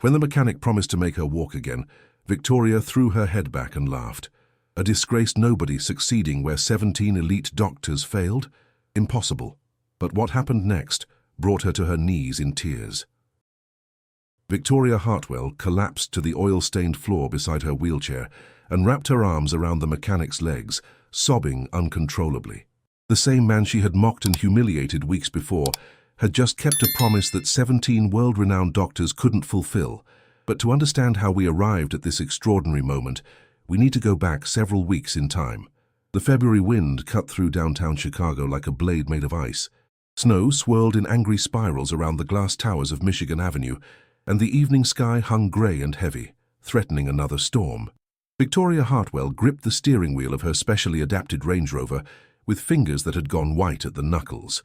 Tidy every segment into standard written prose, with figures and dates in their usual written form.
When the mechanic promised to make her walk again, Victoria threw her head back and laughed. A disgraced nobody succeeding where 17 elite doctors failed? Impossible. But what happened next brought her to her knees in tears. Victoria Hartwell collapsed to the oil-stained floor beside her wheelchair and wrapped her arms around the mechanic's legs, sobbing uncontrollably. The same man she had mocked and humiliated weeks before had just kept a promise that 17 world-renowned doctors couldn't fulfill. But to understand how we arrived at this extraordinary moment, we need to go back several weeks in time. The February wind cut through downtown Chicago like a blade made of ice. Snow swirled in angry spirals around the glass towers of Michigan Avenue, and the evening sky hung gray and heavy, threatening another storm. Victoria Hartwell gripped the steering wheel of her specially adapted Range Rover with fingers that had gone white at the knuckles.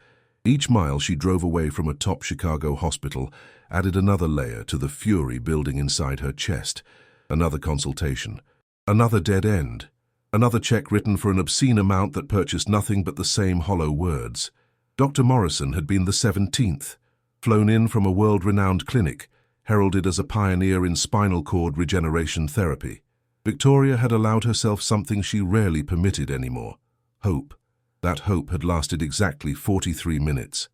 Each mile she drove away from a top Chicago hospital added another layer to the fury building inside her chest. Another consultation, another dead end, another check written for an obscene amount that purchased nothing but the same hollow words. Dr. Morrison had been the 17th, flown in from a world-renowned clinic, heralded as a pioneer in spinal cord regeneration therapy. Victoria had allowed herself something she rarely permitted anymore: hope. That hope had lasted exactly 43 minutes.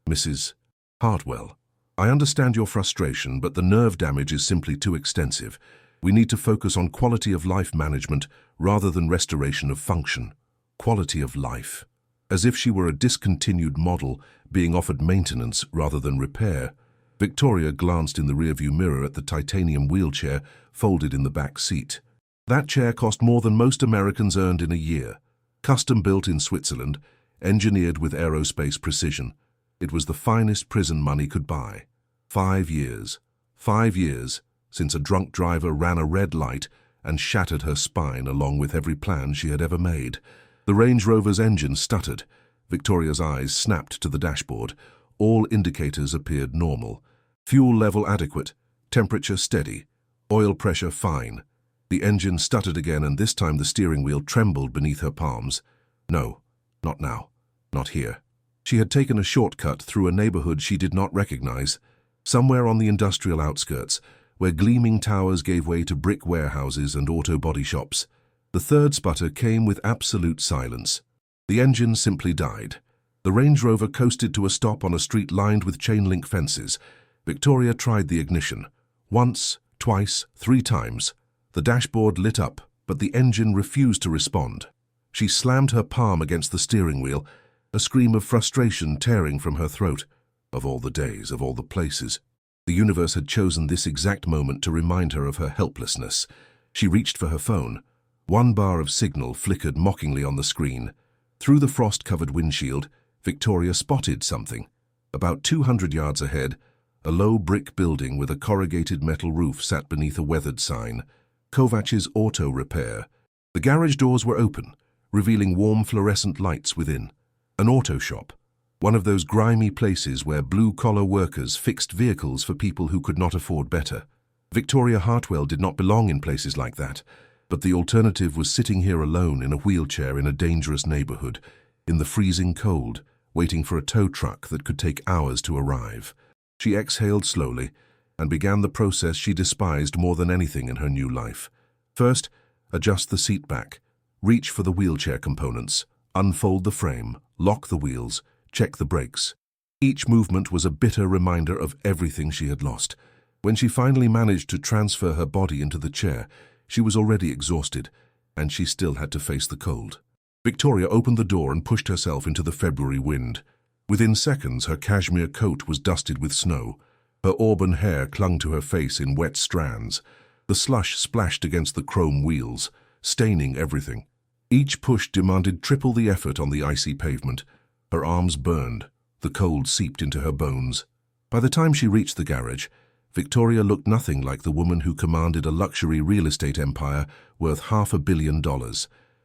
Mrs. Hartwell, I understand your frustration, but the nerve damage is simply too extensive. We need to focus on quality of life management rather than restoration of function. Quality of life. As if she were a discontinued model being offered maintenance rather than repair, Victoria glanced in the rearview mirror at the titanium wheelchair folded in the back seat. That chair cost more than most Americans earned in a year. Custom-built in Switzerland, engineered with aerospace precision. It was the finest prison money could buy. 5 years. 5 years since a drunk driver ran a red light and shattered her spine along with every plan she had ever made. The Range Rover's engine stuttered. Victoria's eyes snapped to the dashboard. All indicators appeared normal. Fuel level adequate, temperature steady, oil pressure fine. The engine stuttered again, and this time the steering wheel trembled beneath her palms. No, not now, not here. She had taken a shortcut through a neighborhood she did not recognize, somewhere on the industrial outskirts, where gleaming towers gave way to brick warehouses and auto body shops. The third sputter came with absolute silence. The engine simply died. The Range Rover coasted to a stop on a street lined with chain-link fences. Victoria tried the ignition. Once, twice, 3 times. The dashboard lit up, but the engine refused to respond. She slammed her palm against the steering wheel, a scream of frustration tearing from her throat. Of all the days, of all the places. The universe had chosen this exact moment to remind her of her helplessness. She reached for her phone. 1 bar of signal flickered mockingly on the screen. Through the frost-covered windshield, Victoria spotted something. About 200 yards ahead, a low brick building with a corrugated metal roof sat beneath a weathered sign. Kovach's Auto Repair. The garage doors were open, revealing warm fluorescent lights within. An auto shop. One of those grimy places where blue-collar workers fixed vehicles for people who could not afford better. Victoria Hartwell did not belong in places like that, but the alternative was sitting here alone in a wheelchair in a dangerous neighborhood, in the freezing cold, waiting for a tow truck that could take hours to arrive. She exhaled slowly and began the process she despised more than anything in her new life. First, adjust the seat back, reach for the wheelchair components, unfold the frame, lock the wheels, check the brakes. Each movement was a bitter reminder of everything she had lost. When she finally managed to transfer her body into the chair, she was already exhausted, and she still had to face the cold. Victoria opened the door and pushed herself into the February wind. Within seconds, her cashmere coat was dusted with snow. Her auburn hair clung to her face in wet strands. The slush splashed against the chrome wheels, staining everything. Each push demanded triple the effort on the icy pavement. Her arms burned. The cold seeped into her bones. By the time she reached the garage, Victoria looked nothing like the woman who commanded a luxury real estate empire worth $500 million.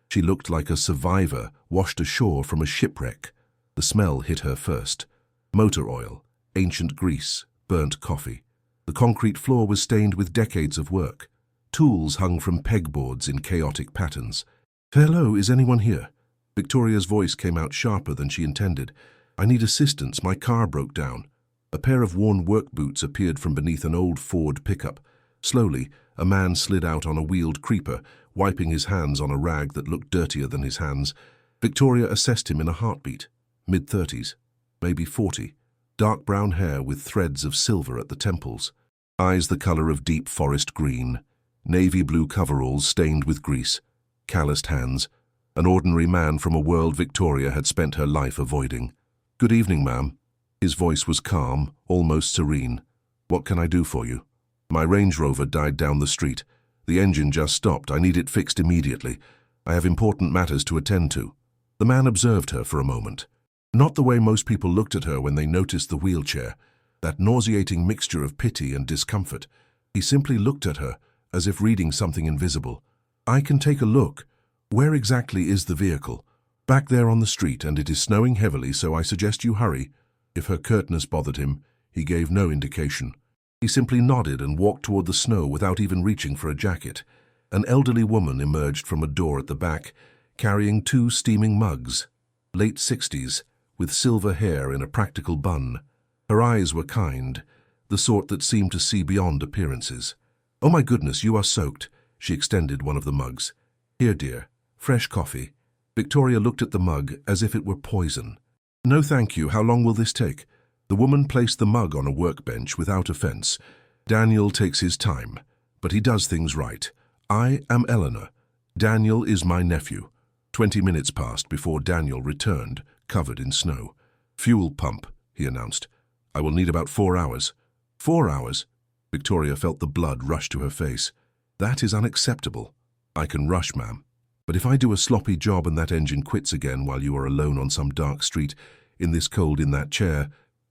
She looked like a survivor washed ashore from a shipwreck. The smell hit her first. Motor oil, ancient grease, burnt coffee. The concrete floor was stained with decades of work. Tools hung from pegboards in chaotic patterns. "Hello, is anyone here?" Victoria's voice came out sharper than she intended. "I need assistance. My car broke down." A pair of worn work boots appeared from beneath an old Ford pickup. Slowly, a man slid out on a wheeled creeper, wiping his hands on a rag that looked dirtier than his hands. Victoria assessed him in a heartbeat. Mid-30s, maybe 40. Dark brown hair with threads of silver at the temples. Eyes the color of deep forest green. Navy blue coveralls stained with grease. Calloused hands. An ordinary man from a world Victoria had spent her life avoiding. "Good evening, ma'am." His voice was calm, almost serene. "What can I do for you?" "My Range Rover died down the street. The engine just stopped. I need it fixed immediately. I have important matters to attend to." The man observed her for a moment. Not the way most people looked at her when they noticed the wheelchair, that nauseating mixture of pity and discomfort. He simply looked at her, as if reading something invisible. "I can take a look. Where exactly is the vehicle?" "Back there on the street, and it is snowing heavily, so I suggest you hurry." If her curtness bothered him, he gave no indication. He simply nodded and walked toward the snow without even reaching for a jacket. An elderly woman emerged from a door at the back, carrying 2 steaming mugs. Late 60s, with silver hair in a practical bun. Her eyes were kind, the sort that seemed to see beyond appearances. "Oh my goodness, you are soaked." She extended one of the mugs. "Here, dear, fresh coffee." Victoria looked at the mug as if it were poison. "No, thank you. How long will this take?" The woman placed the mug on a workbench without offense. "Daniel takes his time, but he does things right. I am Eleanor. Daniel is my nephew." 20 minutes passed before Daniel returned, covered in snow. "Fuel pump," he announced. "I will need about 4 hours." 4 hours? Victoria felt the blood rush to her face. "That is unacceptable." "I can rush, ma'am. But if I do a sloppy job and that engine quits again while you are alone on some dark street, in this cold in that chair..."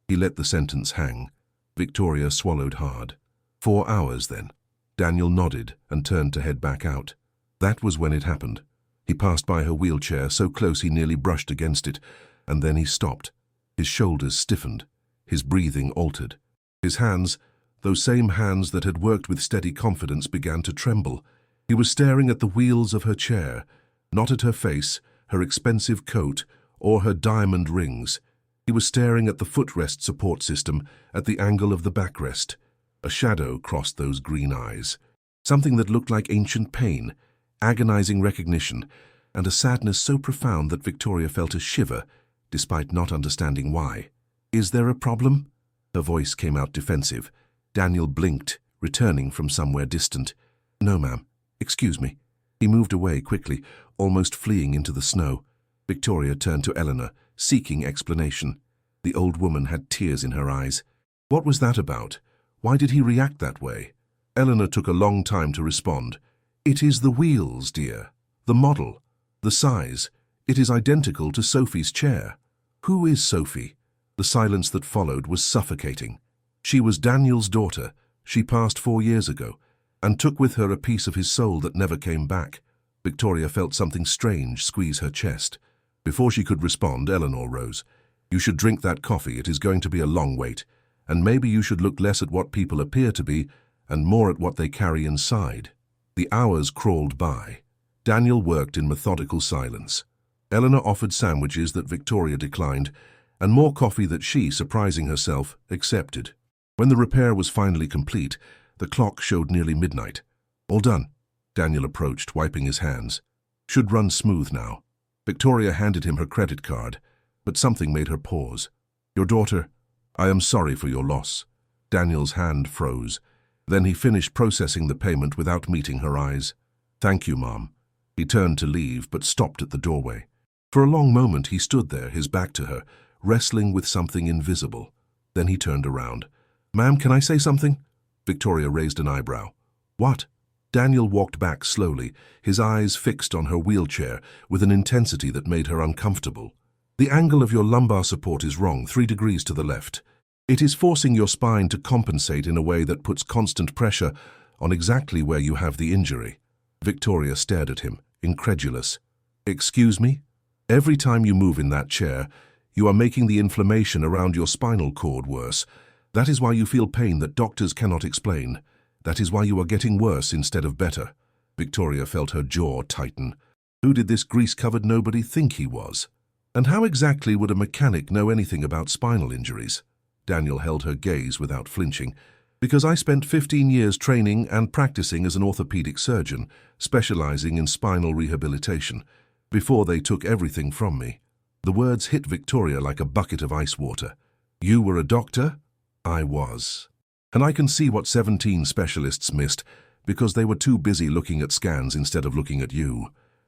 He let the sentence hang. Victoria swallowed hard. 4 hours, then. Daniel nodded and turned to head back out. That was when it happened. He passed by her wheelchair, so close he nearly brushed against it, and then he stopped. His shoulders stiffened. His breathing altered. His hands, those same hands that had worked with steady confidence, began to tremble. He was staring at the wheels of her chair, not at her face, her expensive coat, or her diamond rings. He was staring at the footrest support system, at the angle of the backrest. A shadow crossed those green eyes. Something that looked like ancient pain, agonizing recognition, and a sadness so profound that Victoria felt a shiver, despite not understanding why. "Is there a problem?" Her voice came out defensive. Daniel blinked, returning from somewhere distant. "No, ma'am. Excuse me." He moved away quickly, almost fleeing into the snow. Victoria turned to Eleanor, seeking explanation. The old woman had tears in her eyes. What was that about? Why did he react that way? Eleanor took a long time to respond. "It is the wheels, dear. The model. The size. It is identical to Sophie's chair." "Who is Sophie?" The silence that followed was suffocating. "She was Daniel's daughter. She passed 4 years ago, and took with her a piece of his soul that never came back." Victoria felt something strange squeeze her chest. Before she could respond, Eleanor rose. "You should drink that coffee. It is going to be a long wait. And maybe you should look less at what people appear to be and more at what they carry inside." The hours crawled by. Daniel worked in methodical silence. Eleanor offered sandwiches that Victoria declined, and more coffee that she, surprising herself, accepted. When the repair was finally complete, the clock showed nearly midnight. "All done." Daniel approached, wiping his hands. "Should run smooth now." Victoria handed him her credit card, but something made her pause. "Your daughter, I am sorry for your loss." Daniel's hand froze. Then he finished processing the payment without meeting her eyes. "Thank you, Mom." He turned to leave, but stopped at the doorway. For a long moment he stood there, his back to her, wrestling with something invisible. Then he turned around. "Ma'am, can I say something?" Victoria raised an eyebrow. "What?" Daniel walked back slowly, his eyes fixed on her wheelchair with an intensity that made her uncomfortable. "The angle of your lumbar support is wrong, 3 degrees to the left. It is forcing your spine to compensate in a way that puts constant pressure on exactly where you have the injury." Victoria stared at him, incredulous. "Excuse me? Every time you move in that chair, you are making the inflammation around your spinal cord worse. That is why you feel pain that doctors cannot explain. That is why you are getting worse instead of better." Victoria felt her jaw tighten. Who did this grease-covered nobody think he was? And how exactly would a mechanic know anything about spinal injuries? Daniel held her gaze without flinching. Because I spent 15 years training and practicing as an orthopedic surgeon, specializing in spinal rehabilitation, before they took everything from me. The words hit Victoria like a bucket of ice water. You were a doctor? I was. And I can see what 17 specialists missed, because they were too busy looking at scans instead of looking at you.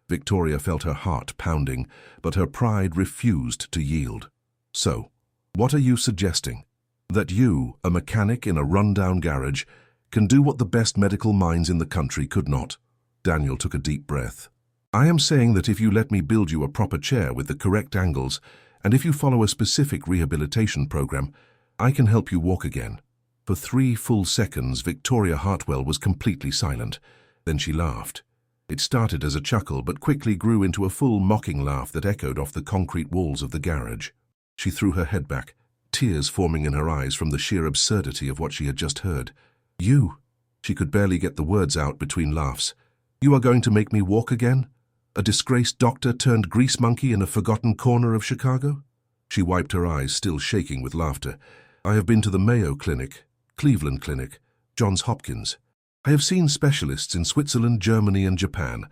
Victoria felt her heart pounding, but her pride refused to yield. So, what are you suggesting? That you, a mechanic in a rundown garage, can do what the best medical minds in the country could not? Daniel took a deep breath. I am saying that if you let me build you a proper chair with the correct angles, and if you follow a specific rehabilitation program, I can help you walk again. For 3 full seconds, Victoria Hartwell was completely silent. Then she laughed. It started as a chuckle, but quickly grew into a full mocking laugh that echoed off the concrete walls of the garage. She threw her head back, tears forming in her eyes from the sheer absurdity of what she had just heard. You? She could barely get the words out between laughs. You are going to make me walk again? A disgraced doctor turned grease monkey in a forgotten corner of Chicago? She wiped her eyes, still shaking with laughter. I have been to the Mayo Clinic, Cleveland Clinic, Johns Hopkins. I have seen specialists in Switzerland, Germany, and Japan.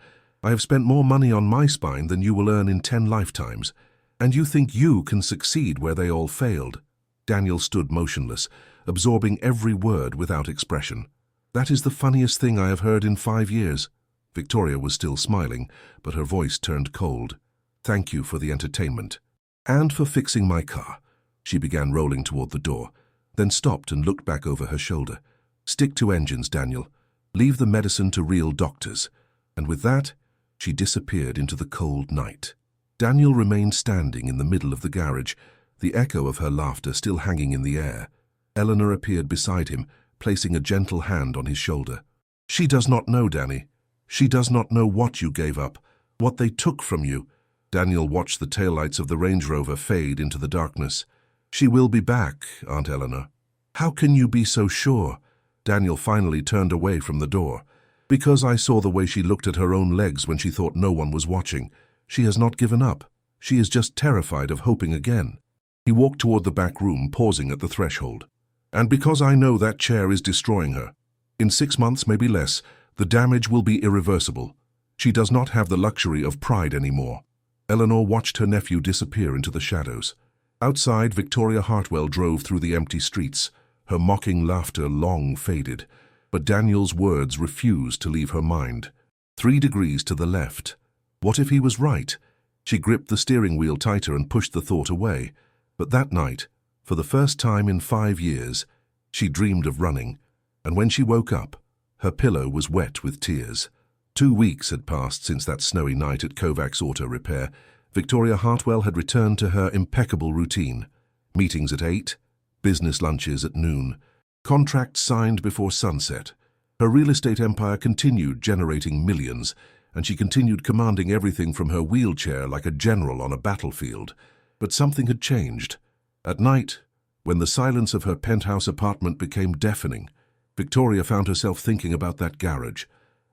I have spent more money on my spine than you will earn in 10 lifetimes. And you think you can succeed where they all failed? Daniel stood motionless, absorbing every word without expression. That is the funniest thing I have heard in 5 years. Victoria was still smiling, but her voice turned cold. Thank you for the entertainment. And for fixing my car. She began rolling toward the door, then stopped and looked back over her shoulder. Stick to engines, Daniel. Leave the medicine to real doctors. And with that, she disappeared into the cold night. Daniel remained standing in the middle of the garage, the echo of her laughter still hanging in the air. Eleanor appeared beside him, placing a gentle hand on his shoulder. She does not know, Danny. She does not know what you gave up, what they took from you. Daniel watched the taillights of the Range Rover fade into the darkness. She will be back, Aunt Eleanor. How can you be so sure? Daniel finally turned away from the door. Because I saw the way she looked at her own legs when she thought no one was watching. She has not given up. She is just terrified of hoping again. He walked toward the back room, pausing at the threshold. And because I know that chair is destroying her. In 6 months, maybe less, the damage will be irreversible. She does not have the luxury of pride anymore. Eleanor watched her nephew disappear into the shadows. Outside, Victoria Hartwell drove through the empty streets. Her mocking laughter long faded, but Daniel's words refused to leave her mind. 3 degrees to the left. What if he was right? She gripped the steering wheel tighter and pushed the thought away. But that night, for the first time in 5 years, she dreamed of running, and when she woke up, her pillow was wet with tears. 2 weeks had passed since that snowy night at Kovacs Auto Repair. Victoria Hartwell had returned to her impeccable routine. Meetings at 8, business lunches at noon, contracts signed before sunset. Her real estate empire continued generating millions, and she continued commanding everything from her wheelchair like a general on a battlefield. But something had changed. At night, when the silence of her penthouse apartment became deafening, Victoria found herself thinking about that garage,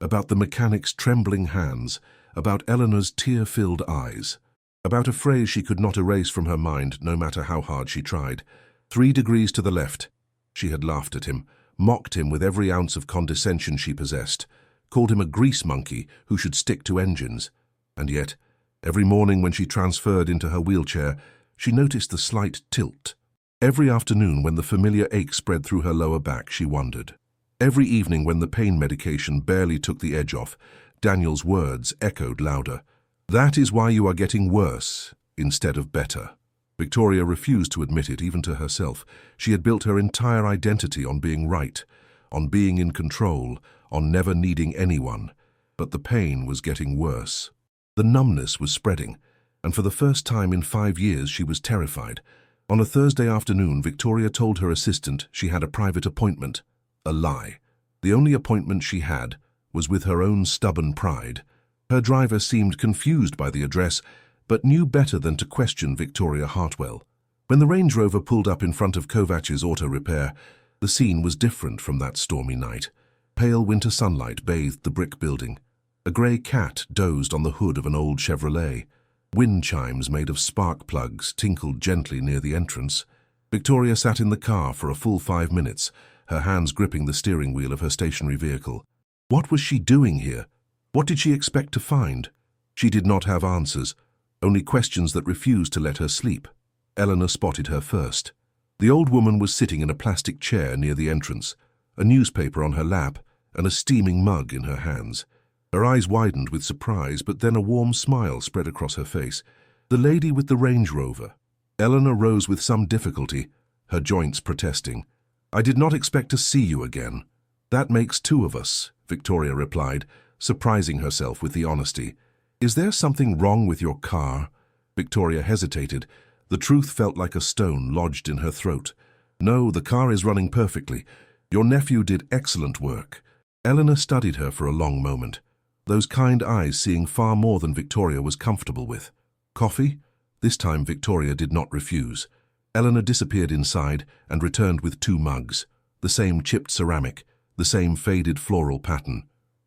about the mechanic's trembling hands, about Eleanor's tear-filled eyes, about a phrase she could not erase from her mind no matter how hard she tried. 3 degrees to the left. She had laughed at him, mocked him with every ounce of condescension she possessed, called him a grease monkey who should stick to engines. And yet, every morning when she transferred into her wheelchair, she noticed the slight tilt. Every afternoon when the familiar ache spread through her lower back, she wondered. Every evening when the pain medication barely took the edge off, Daniel's words echoed louder. That is why you are getting worse instead of better. Victoria refused to admit it even to herself. She had built her entire identity on being right, on being in control, on never needing anyone. But the pain was getting worse. The numbness was spreading, and for the first time in 5 years she was terrified. On a Thursday afternoon, Victoria told her assistant she had a private appointment. A lie. The only appointment she had was with her own stubborn pride. Her driver seemed confused by the address, but knew better than to question Victoria Hartwell. When the Range Rover pulled up in front of Kovacs Auto Repair, the scene was different from that stormy night. Pale winter sunlight bathed the brick building. A grey cat dozed on the hood of an old Chevrolet. Wind chimes made of spark plugs tinkled gently near the entrance. Victoria sat in the car for a full 5 minutes, her hands gripping the steering wheel of her stationary vehicle. What was she doing here? What did she expect to find? She did not have answers, only questions that refused to let her sleep. Eleanor spotted her first. The old woman was sitting in a plastic chair near the entrance, a newspaper on her lap and a steaming mug in her hands. Her eyes widened with surprise, but then a warm smile spread across her face. The lady with the Range Rover. Eleanor rose with some difficulty, her joints protesting. "I did not expect to see you again." "That makes two of us," Victoria replied, surprising herself with the honesty. "Is there something wrong with your car?" Victoria hesitated. The truth felt like a stone lodged in her throat. "No, the car is running perfectly. Your nephew did excellent work." Eleanor studied her for a long moment, those kind eyes seeing far more than Victoria was comfortable with. "Coffee?" This time Victoria did not refuse. Eleanor disappeared inside and returned with 2 mugs, the same chipped ceramic, the same faded floral pattern.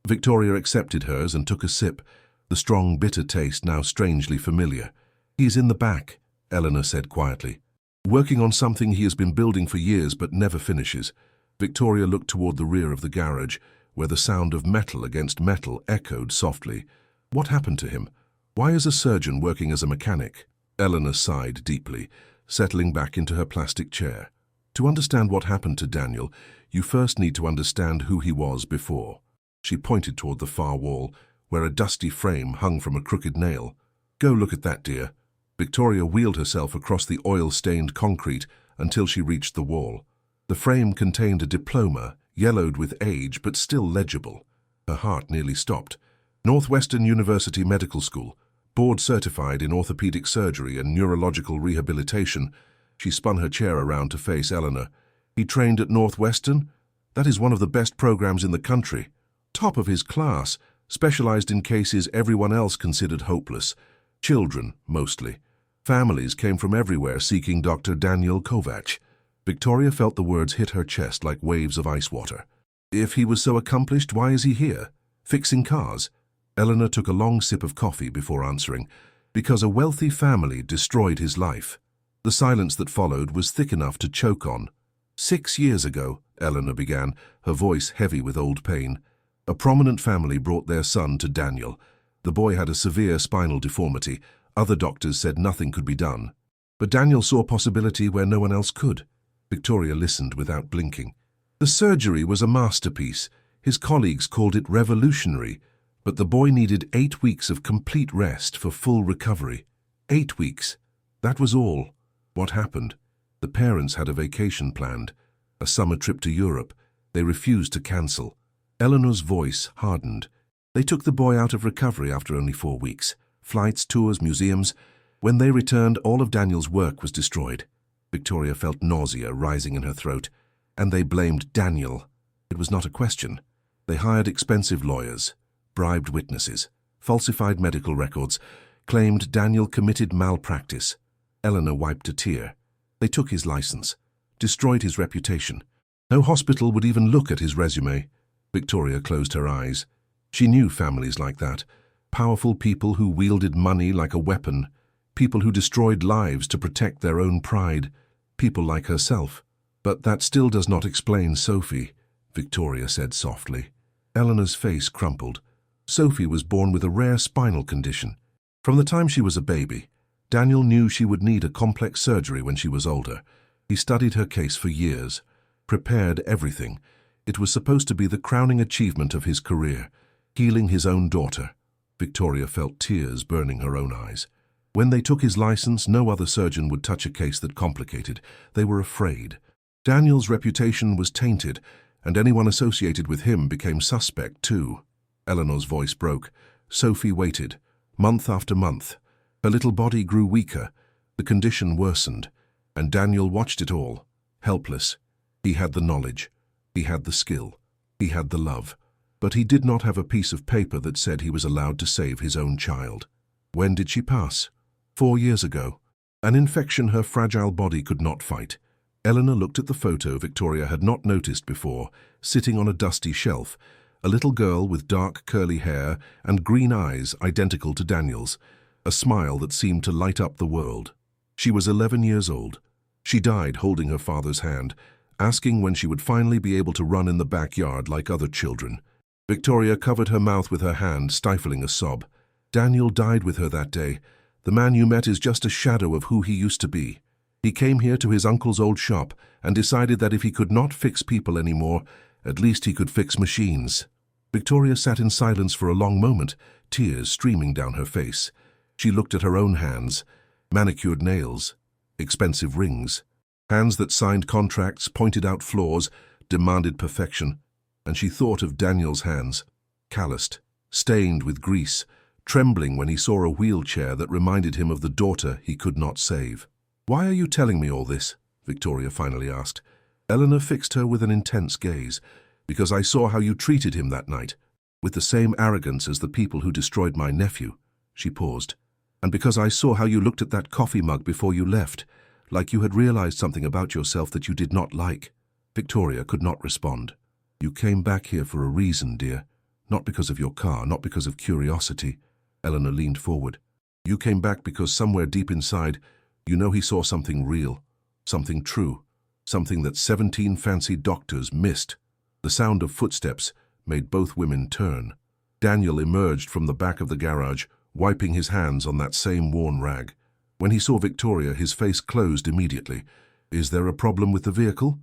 Victoria accepted hers and took a sip, the strong, bitter taste now strangely familiar. "He's in the back," Eleanor said quietly. "Working on something he has been building for years but never finishes." Victoria looked toward the rear of the garage, where the sound of metal against metal echoed softly. What happened to him? Why is a surgeon working as a mechanic? Eleanor sighed deeply, settling back into her plastic chair. To understand what happened to Daniel, you first need to understand who he was before. She pointed toward the far wall, where a dusty frame hung from a crooked nail. "Go look at that, dear." Victoria wheeled herself across the oil-stained concrete until she reached the wall. The frame contained a diploma, yellowed with age but still legible. Her heart nearly stopped. Northwestern University Medical School, board-certified in orthopedic surgery and neurological rehabilitation. She spun her chair around to face Eleanor. "He trained at Northwestern? That is one of the best programs in the country. Top of his class, specialized in cases everyone else considered hopeless. Children, mostly. Families came from everywhere seeking Dr. Daniel Kovac." Victoria felt the words hit her chest like waves of ice water. "If he was so accomplished, why is he here? Fixing cars?" Eleanor took a long sip of coffee before answering. "Because a wealthy family destroyed his life." The silence that followed was thick enough to choke on. 6 years ago, Eleanor began, her voice heavy with old pain. A prominent family brought their son to Daniel. The boy had a severe spinal deformity. Other doctors said nothing could be done. But Daniel saw possibility where no one else could. Victoria listened without blinking. "The surgery was a masterpiece. His colleagues called it revolutionary. But the boy needed 8 weeks of complete rest for full recovery. 8 weeks. That was all. What happened? The parents had a vacation planned, a summer trip to Europe. They refused to cancel." Eleanor's voice hardened. "They took the boy out of recovery after only 4 weeks. Flights, tours, museums. When they returned, all of Daniel's work was destroyed." Victoria felt nausea rising in her throat. "And they blamed Daniel." It was not a question. They hired expensive lawyers, bribed witnesses, falsified medical records, claimed Daniel committed malpractice. Eleanor wiped a tear. They took his license, destroyed his reputation. No hospital would even look at his resume. Victoria closed her eyes. She knew families like that. Powerful people who wielded money like a weapon. People who destroyed lives to protect their own pride. People like herself. "But that still does not explain Sophie," Victoria said softly. Eleanor's face crumpled. Sophie was born with a rare spinal condition. From the time she was a baby, Daniel knew she would need a complex surgery when she was older. He studied her case for years, prepared everything. It was supposed to be the crowning achievement of his career, healing his own daughter. Victoria felt tears burning her own eyes. When they took his license, no other surgeon would touch a case that complicated. They were afraid. Daniel's reputation was tainted, and anyone associated with him became suspect too. Eleanor's voice broke. Sophie waited, month after month. Her little body grew weaker. The condition worsened, and Daniel watched it all, helpless. He had the knowledge. He had the skill. He had the love. But he did not have a piece of paper that said he was allowed to save his own child. When did she pass? 4 years ago. An infection her fragile body could not fight. Eleanor looked at the photo Victoria had not noticed before, sitting on a dusty shelf, a little girl with dark curly hair and green eyes identical to Daniel's, a smile that seemed to light up the world. She was 11 years old. She died holding her father's hand, asking when she would finally be able to run in the backyard like other children. Victoria covered her mouth with her hand, stifling a sob. Daniel died with her that day. The man you met is just a shadow of who he used to be. He came here to his uncle's old shop and decided that if he could not fix people anymore, at least he could fix machines. Victoria sat in silence for a long moment, tears streaming down her face. She looked at her own hands, manicured nails, expensive rings, hands that signed contracts, pointed out flaws, demanded perfection. And she thought of Daniel's hands, calloused, stained with grease, trembling when he saw a wheelchair that reminded him of the daughter he could not save. "Why are you telling me all this?" Victoria finally asked. Eleanor fixed her with an intense gaze. "Because I saw how you treated him that night, with the same arrogance as the people who destroyed my nephew." She paused. "And because I saw how you looked at that coffee mug before you left, like you had realized something about yourself that you did not like." Victoria could not respond. "You came back here for a reason, dear. Not because of your car, not because of curiosity." Eleanor leaned forward. "You came back because somewhere deep inside, you know he saw something real, something true, something that 17 fancy doctors missed." The sound of footsteps made both women turn. Daniel emerged from the back of the garage, wiping his hands on that same worn rag. When he saw Victoria, his face closed immediately. "Is there a problem with the vehicle?"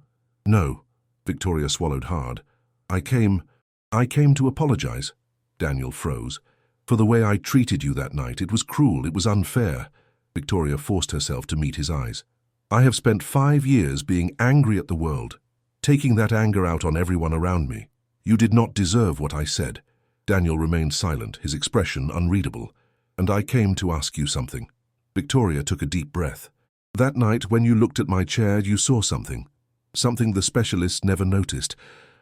"No." Victoria swallowed hard. I came to apologize." Daniel froze. "For the way I treated you that night. It was cruel, it was unfair." Victoria forced herself to meet his eyes. "I have spent 5 years being angry at the world, taking that anger out on everyone around me. You did not deserve what I said." Daniel remained silent, his expression unreadable. "And I came to ask you something." Victoria took a deep breath. "That night, when you looked at my chair, you saw something. Something the specialists never noticed.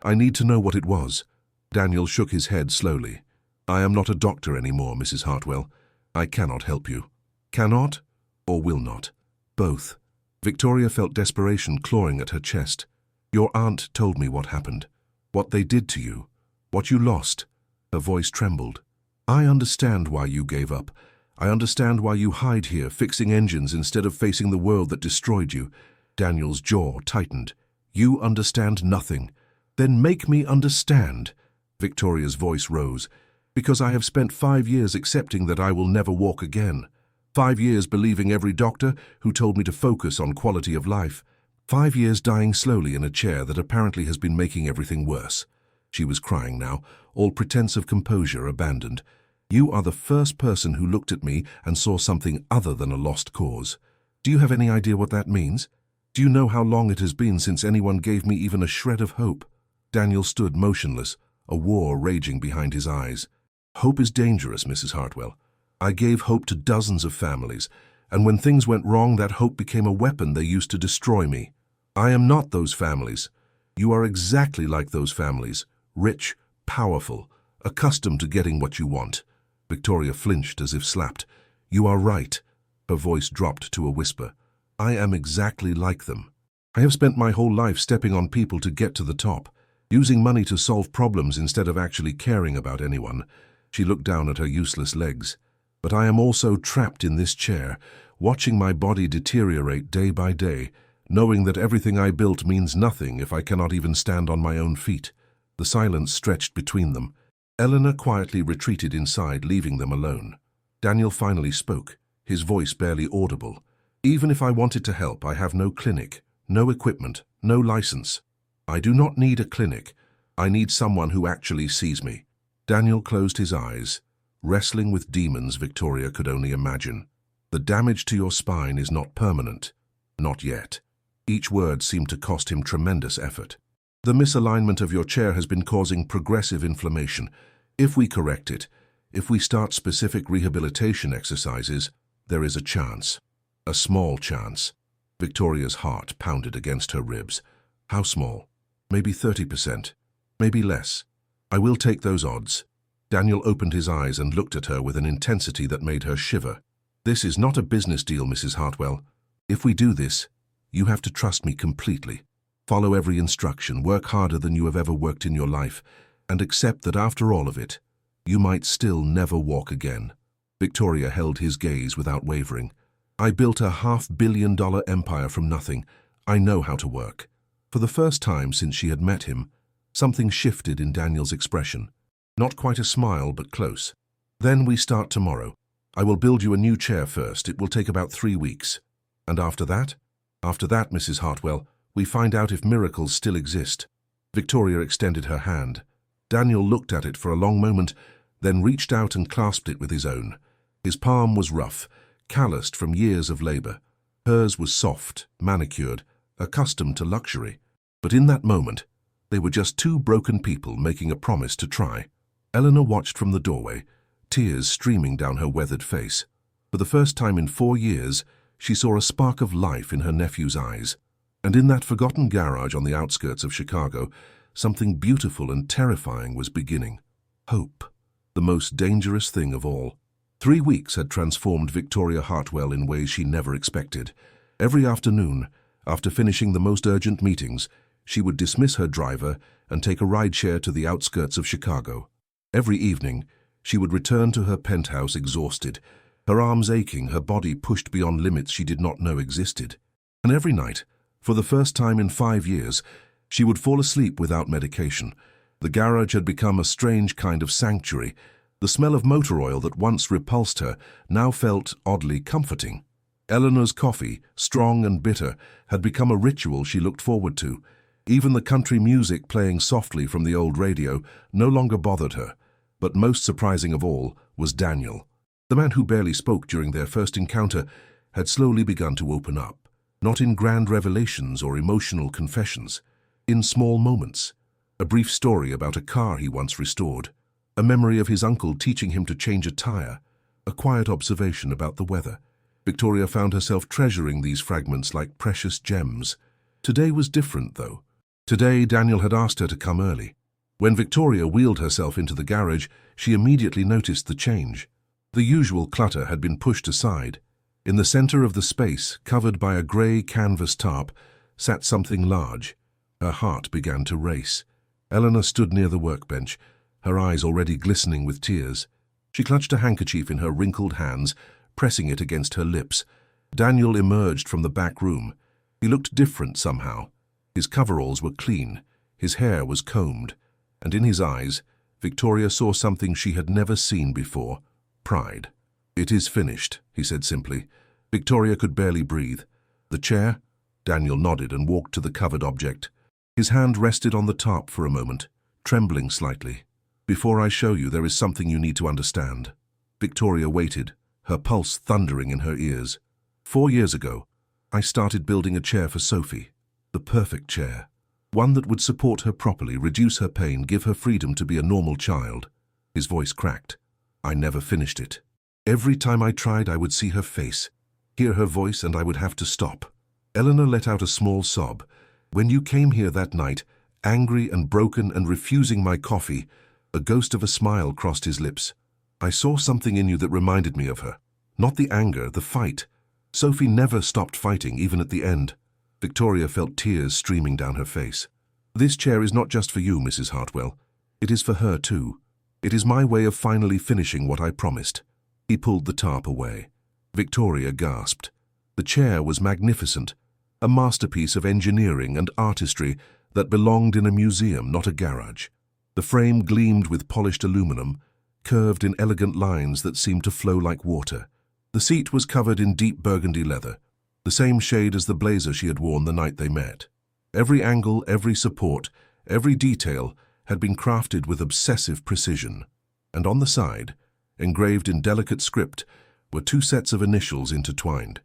I need to know what it was." Daniel shook his head slowly. "I am not a doctor anymore, Mrs. Hartwell. I cannot help you." "Cannot or will not?" "Both." Victoria felt desperation clawing at her chest. "Your aunt told me what happened, what they did to you, what you lost." Her voice trembled. "I understand why you gave up. I understand why you hide here, fixing engines instead of facing the world that destroyed you." Daniel's jaw tightened. "You understand nothing. Then make me understand." Victoria's voice rose. "Because I have spent 5 years accepting that I will never walk again. 5 years believing every doctor who told me to focus on quality of life. 5 years dying slowly in a chair that apparently has been making everything worse." She was crying now, all pretense of composure abandoned. "You are the first person who looked at me and saw something other than a lost cause. Do you have any idea what that means? Do you know how long it has been since anyone gave me even a shred of hope?" Daniel stood motionless, a war raging behind his eyes. "Hope is dangerous, Mrs. Hartwell. I gave hope to dozens of families, and when things went wrong, that hope became a weapon they used to destroy me. I am not those families. You are exactly like those families, rich, powerful, accustomed to getting what you want." Victoria flinched as if slapped. "You are right." Her voice dropped to a whisper. "I am exactly like them. I have spent my whole life stepping on people to get to the top, using money to solve problems instead of actually caring about anyone." She looked down at her useless legs. "But I am also trapped in this chair, watching my body deteriorate day by day, knowing that everything I built means nothing if I cannot even stand on my own feet." The silence stretched between them. Eleanor quietly retreated inside, leaving them alone. Daniel finally spoke, his voice barely audible. "Even if I wanted to help, I have no clinic, no equipment, no license. I do not need a clinic. I need someone who actually sees me." Daniel closed his eyes, wrestling with demons Victoria could only imagine. "The damage to your spine is not permanent. Not yet." Each word seemed to cost him tremendous effort. "The misalignment of your chair has been causing progressive inflammation. If we correct it, if we start specific rehabilitation exercises, there is a chance. A small chance." Victoria's heart pounded against her ribs. "How small?" "Maybe 30%. Maybe less. I will take those odds." Daniel opened his eyes and looked at her with an intensity that made her shiver. "This is not a business deal, Mrs. Hartwell. If we do this, you have to trust me completely. Follow every instruction, work harder than you have ever worked in your life, and accept that after all of it, you might still never walk again." Victoria held his gaze without wavering. I built a $500 million empire from nothing. I know how to work." For the first time since she had met him, something shifted in Daniel's expression. Not quite a smile, but close. "Then we start tomorrow. I will build you a new chair first. It will take about 3 weeks. And after that? After that, Mrs. Hartwell, we find out if miracles still exist." Victoria extended her hand. Daniel looked at it for a long moment, then reached out and clasped it with his own. His palm was rough, calloused from years of labor. Hers was soft, manicured, accustomed to luxury. But in that moment, they were just two broken people making a promise to try. Eleanor watched from the doorway, tears streaming down her weathered face. For the first time in 4 years, she saw a spark of life in her nephew's eyes. And in that forgotten garage on the outskirts of Chicago, something beautiful and terrifying was beginning. Hope, the most dangerous thing of all. 3 weeks had transformed Victoria Hartwell in ways she never expected. Every afternoon, after finishing the most urgent meetings, she would dismiss her driver and take a rideshare to the outskirts of Chicago. Every evening, she would return to her penthouse exhausted, her arms aching, her body pushed beyond limits she did not know existed. And every night, for the first time in 5 years, she would fall asleep without medication. The garage had become a strange kind of sanctuary. The smell of motor oil that once repulsed her now felt oddly comforting. Eleanor's coffee, strong and bitter, had become a ritual she looked forward to. Even the country music playing softly from the old radio no longer bothered her. But most surprising of all was Daniel. The man who barely spoke during their first encounter had slowly begun to open up, not in grand revelations or emotional confessions, in small moments. A brief story about a car he once restored, a memory of his uncle teaching him to change a tire, a quiet observation about the weather. Victoria found herself treasuring these fragments like precious gems. Today was different, though. Today, Daniel had asked her to come early. When Victoria wheeled herself into the garage, she immediately noticed the change. The usual clutter had been pushed aside. In the center of the space, covered by a grey canvas tarp, sat something large. Her heart began to race. Eleanor stood near the workbench, her eyes already glistening with tears. She clutched a handkerchief in her wrinkled hands, pressing it against her lips. Daniel emerged from the back room. He looked different somehow. His coveralls were clean, his hair was combed, and in his eyes, Victoria saw something she had never seen before: pride. "It is finished," he said simply. Victoria could barely breathe. "The chair?" Daniel nodded and walked to the covered object. His hand rested on the tarp for a moment, trembling slightly. "Before I show you, there is something you need to understand." Victoria waited, her pulse thundering in her ears. 4 years ago, I started building a chair for Sophie. The perfect chair. One that would support her properly, reduce her pain, give her freedom to be a normal child. His voice cracked. I never finished it. Every time I tried, I would see her face, hear her voice, and I would have to stop. Eleanor let out a small sob. "When you came here that night, angry and broken and refusing my coffee, a ghost of a smile crossed his lips. I saw something in you that reminded me of her. Not the anger, the fight. Sophie never stopped fighting, even at the end." Victoria felt tears streaming down her face. "This chair is not just for you, Mrs. Hartwell. It is for her too. It is my way of finally finishing what I promised." He pulled the tarp away. Victoria gasped. The chair was magnificent, a masterpiece of engineering and artistry that belonged in a museum, not a garage. The frame gleamed with polished aluminum, curved in elegant lines that seemed to flow like water. The seat was covered in deep burgundy leather, the same shade as the blazer she had worn the night they met. Every angle, every support, every detail had been crafted with obsessive precision. And on the side, engraved in delicate script, were 2 sets of initials intertwined: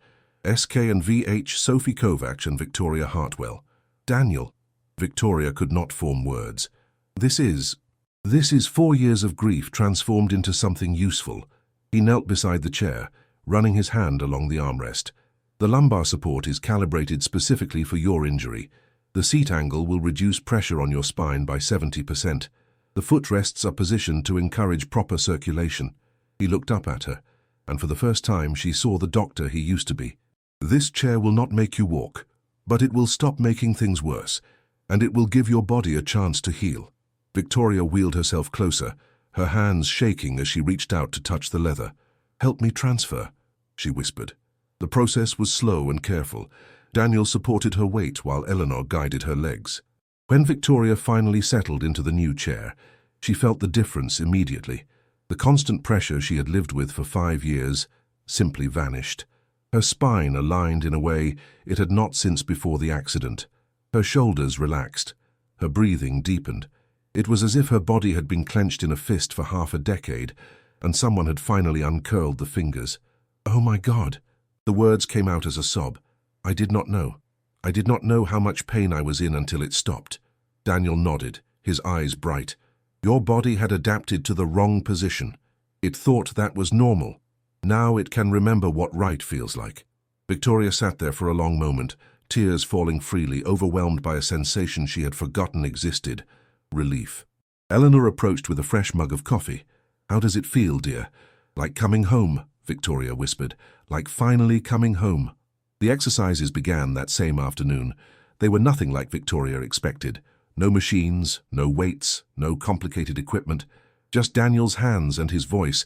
SK and VH, Sophie Kovacs and Victoria Hartwell. "Daniel." Victoria could not form words. This is 4 years of grief transformed into something useful." He knelt beside the chair, running his hand along the armrest. "The lumbar support is calibrated specifically for your injury. The seat angle will reduce pressure on your spine by 70%. The footrests are positioned to encourage proper circulation." He looked up at her, and for the first time she saw the doctor he used to be. "This chair will not make you walk, but it will stop making things worse, and it will give your body a chance to heal." Victoria wheeled herself closer, her hands shaking as she reached out to touch the leather. "Help me transfer," she whispered. The process was slow and careful. Daniel supported her weight while Eleanor guided her legs. When Victoria finally settled into the new chair, she felt the difference immediately. The constant pressure she had lived with for 5 years simply vanished. Her spine aligned in a way it had not since before the accident. Her shoulders relaxed. Her breathing deepened. It was as if her body had been clenched in a fist for half a decade, and someone had finally uncurled the fingers. "Oh my God!" The words came out as a sob. "I did not know. I did not know how much pain I was in until it stopped." Daniel nodded, his eyes bright. "Your body had adapted to the wrong position. It thought that was normal. Now it can remember what right feels like." Victoria sat there for a long moment, tears falling freely, overwhelmed by a sensation she had forgotten existed: relief. Eleanor approached with a fresh mug of coffee. "How does it feel, dear?" "Like coming home," Victoria whispered. "Like finally coming home." The exercises began that same afternoon. They were nothing like Victoria expected. No machines, no weights, no complicated equipment. Just Daniel's hands and his voice,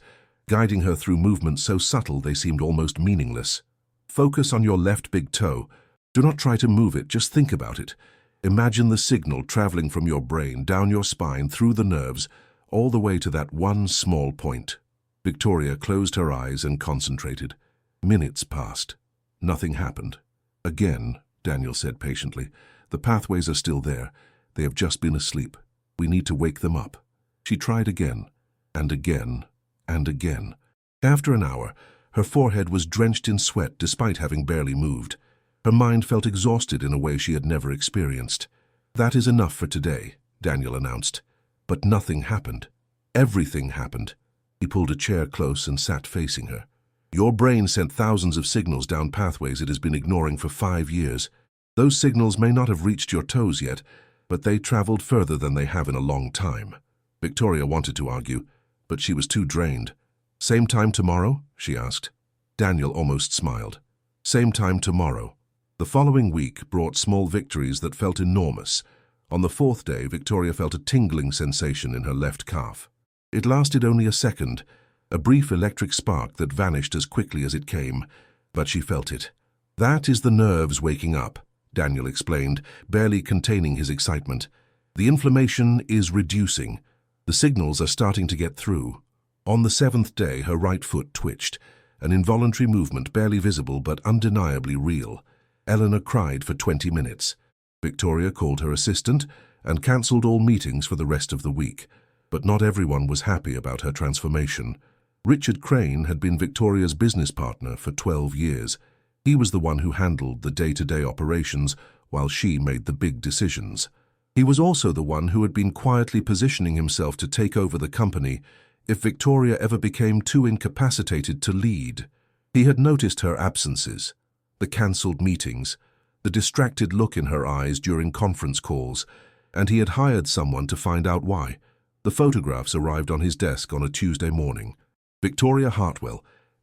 guiding her through movements so subtle they seemed almost meaningless. "Focus on your left big toe. Do not try to move it, just think about it. Imagine the signal traveling from your brain, down your spine, through the nerves, all the way to that one small point." Victoria closed her eyes and concentrated. Minutes passed. Nothing happened. "Again," Daniel said patiently, "the pathways are still there. They have just been asleep. We need to wake them up." She tried again, and again, and again. After an hour, her forehead was drenched in sweat despite having barely moved. Her mind felt exhausted in a way she had never experienced. "That is enough for today," Daniel announced. But nothing happened. Everything happened. He pulled a chair close and sat facing her. "Your brain sent thousands of signals down pathways it has been ignoring for 5 years. Those signals may not have reached your toes yet, but they traveled further than they have in a long time." Victoria wanted to argue, but she was too drained. "Same time tomorrow?" she asked. Daniel almost smiled. "Same time tomorrow." The following week brought small victories that felt enormous. On the 4th day, Victoria felt a tingling sensation in her left calf. It lasted only a second, a brief electric spark that vanished as quickly as it came, but she felt it. "That is the nerves waking up," Daniel explained, barely containing his excitement. "The inflammation is reducing. The signals are starting to get through." On the 7th day, her right foot twitched, an involuntary movement barely visible but undeniably real. Eleanor cried for 20 minutes. Victoria called her assistant and cancelled all meetings for the rest of the week. But not everyone was happy about her transformation. Richard Crane had been Victoria's business partner for 12 years. He was the one who handled the day-to-day operations while she made the big decisions. He was also the one who had been quietly positioning himself to take over the company if Victoria ever became too incapacitated to lead. He had noticed her absences, the cancelled meetings, the distracted look in her eyes during conference calls, and he had hired someone to find out why. The photographs arrived on his desk on a Tuesday morning. Victoria Hartwell,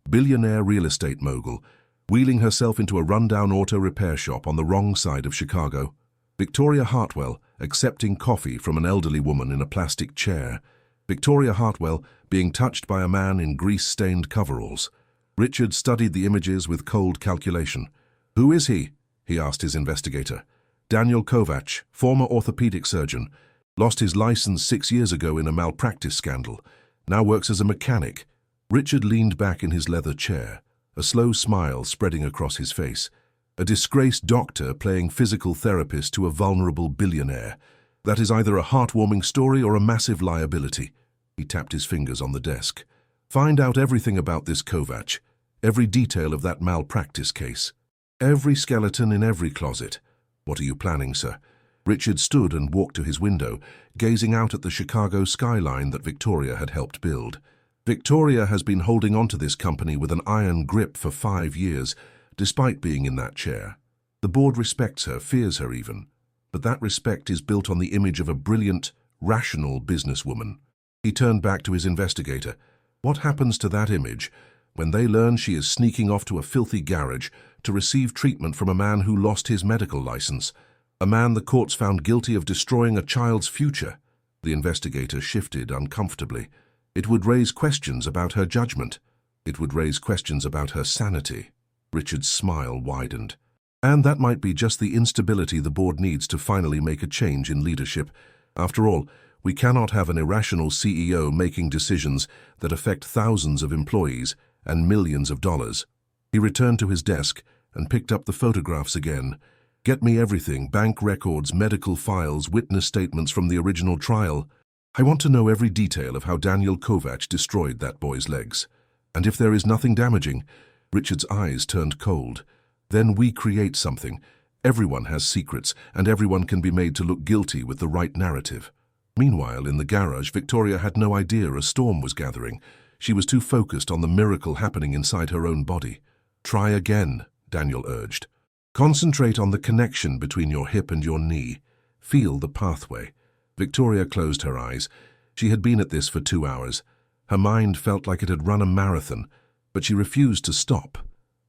billionaire real estate mogul, wheeling herself into a rundown auto repair shop on the wrong side of Chicago. Victoria Hartwell accepting coffee from an elderly woman in a plastic chair. Victoria Hartwell being touched by a man in grease-stained coveralls. Richard studied the images with cold calculation. "Who is he?" he asked his investigator. "Daniel Kovac, former orthopedic surgeon. Lost his license 6 years ago in a malpractice scandal. Now works as a mechanic." Richard leaned back in his leather chair, a slow smile spreading across his face. A disgraced doctor playing physical therapist to a vulnerable billionaire. That is either a heartwarming story or a massive liability. He tapped his fingers on the desk. "Find out everything about this Kovac, every detail of that malpractice case. Every skeleton in every closet." "What are you planning, sir?" Richard stood and walked to his window, gazing out at the Chicago skyline that Victoria had helped build. Victoria has been holding on to this company with an iron grip for 5 years, despite being in that chair. The board respects her, fears her even. But that respect is built on the image of a brilliant, rational businesswoman. He turned back to his investigator. What happens to that image when they learn she is sneaking off to a filthy garage to receive treatment from a man who lost his medical license, a man the courts found guilty of destroying a child's future? The investigator shifted uncomfortably. It would raise questions about her judgment. It would raise questions about her sanity. Richard's smile widened. And that might be just the instability the board needs to finally make a change in leadership. After all, we cannot have an irrational CEO making decisions that affect thousands of employees and millions of dollars. He returned to his desk and picked up the photographs again. Get me everything, bank records, medical files, witness statements from the original trial. I want to know every detail of how Daniel Kovac destroyed that boy's legs. And if there is nothing damaging, Richard's eyes turned cold. Then we create something. Everyone has secrets, and everyone can be made to look guilty with the right narrative. Meanwhile, in the garage, Victoria had no idea a storm was gathering. She was too focused on the miracle happening inside her own body. Try again, Daniel urged. Concentrate on the connection between your hip and your knee. Feel the pathway. Victoria closed her eyes. She had been at this for 2 hours. Her mind felt like it had run a marathon, but she refused to stop.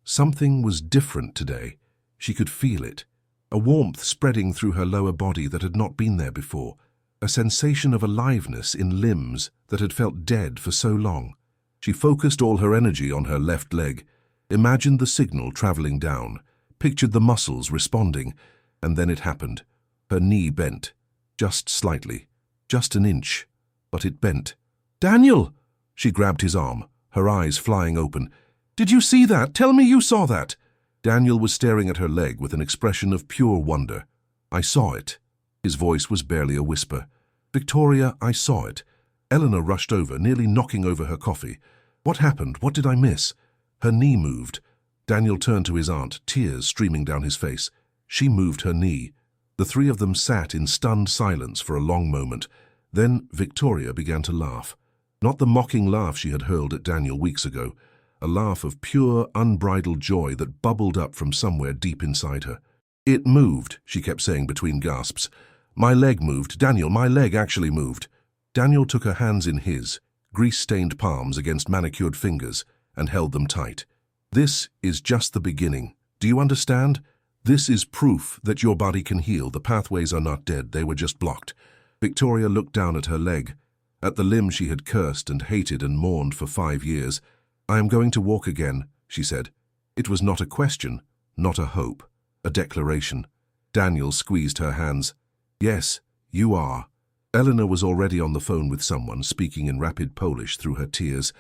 Something was different today. She could feel it. A warmth spreading through her lower body that had not been there before. A sensation of aliveness in limbs that had felt dead for so long. She focused all her energy on her left leg, imagined the signal traveling down, pictured the muscles responding, and then it happened. Her knee bent, just slightly, just an inch, but it bent. "Daniel!" She grabbed his arm, her eyes flying open. "Did you see that? Tell me you saw that!" Daniel was staring at her leg with an expression of pure wonder. "I saw it." His voice was barely a whisper. "Victoria, I saw it." Eleanor rushed over, nearly knocking over her coffee. "What happened? What did I miss?" Her knee moved. Daniel turned to his aunt, tears streaming down his face. She moved her knee. The three of them sat in stunned silence for a long moment. Then Victoria began to laugh. Not the mocking laugh she had hurled at Daniel weeks ago. A laugh of pure, unbridled joy that bubbled up from somewhere deep inside her. "It moved," she kept saying between gasps. "My leg moved. Daniel, my leg actually moved." Daniel took her hands in his, grease-stained palms against manicured fingers, and held them tight. "This is just the beginning. Do you understand? This is proof that your body can heal. The pathways are not dead. They were just blocked." Victoria looked down at her leg, at the limb she had cursed and hated and mourned for 5 years. "I am going to walk again," she said. It was not a question, not a hope, a declaration. Daniel squeezed her hands. "Yes, you are." Eleanor was already on the phone with someone, speaking in rapid Polish through her tears.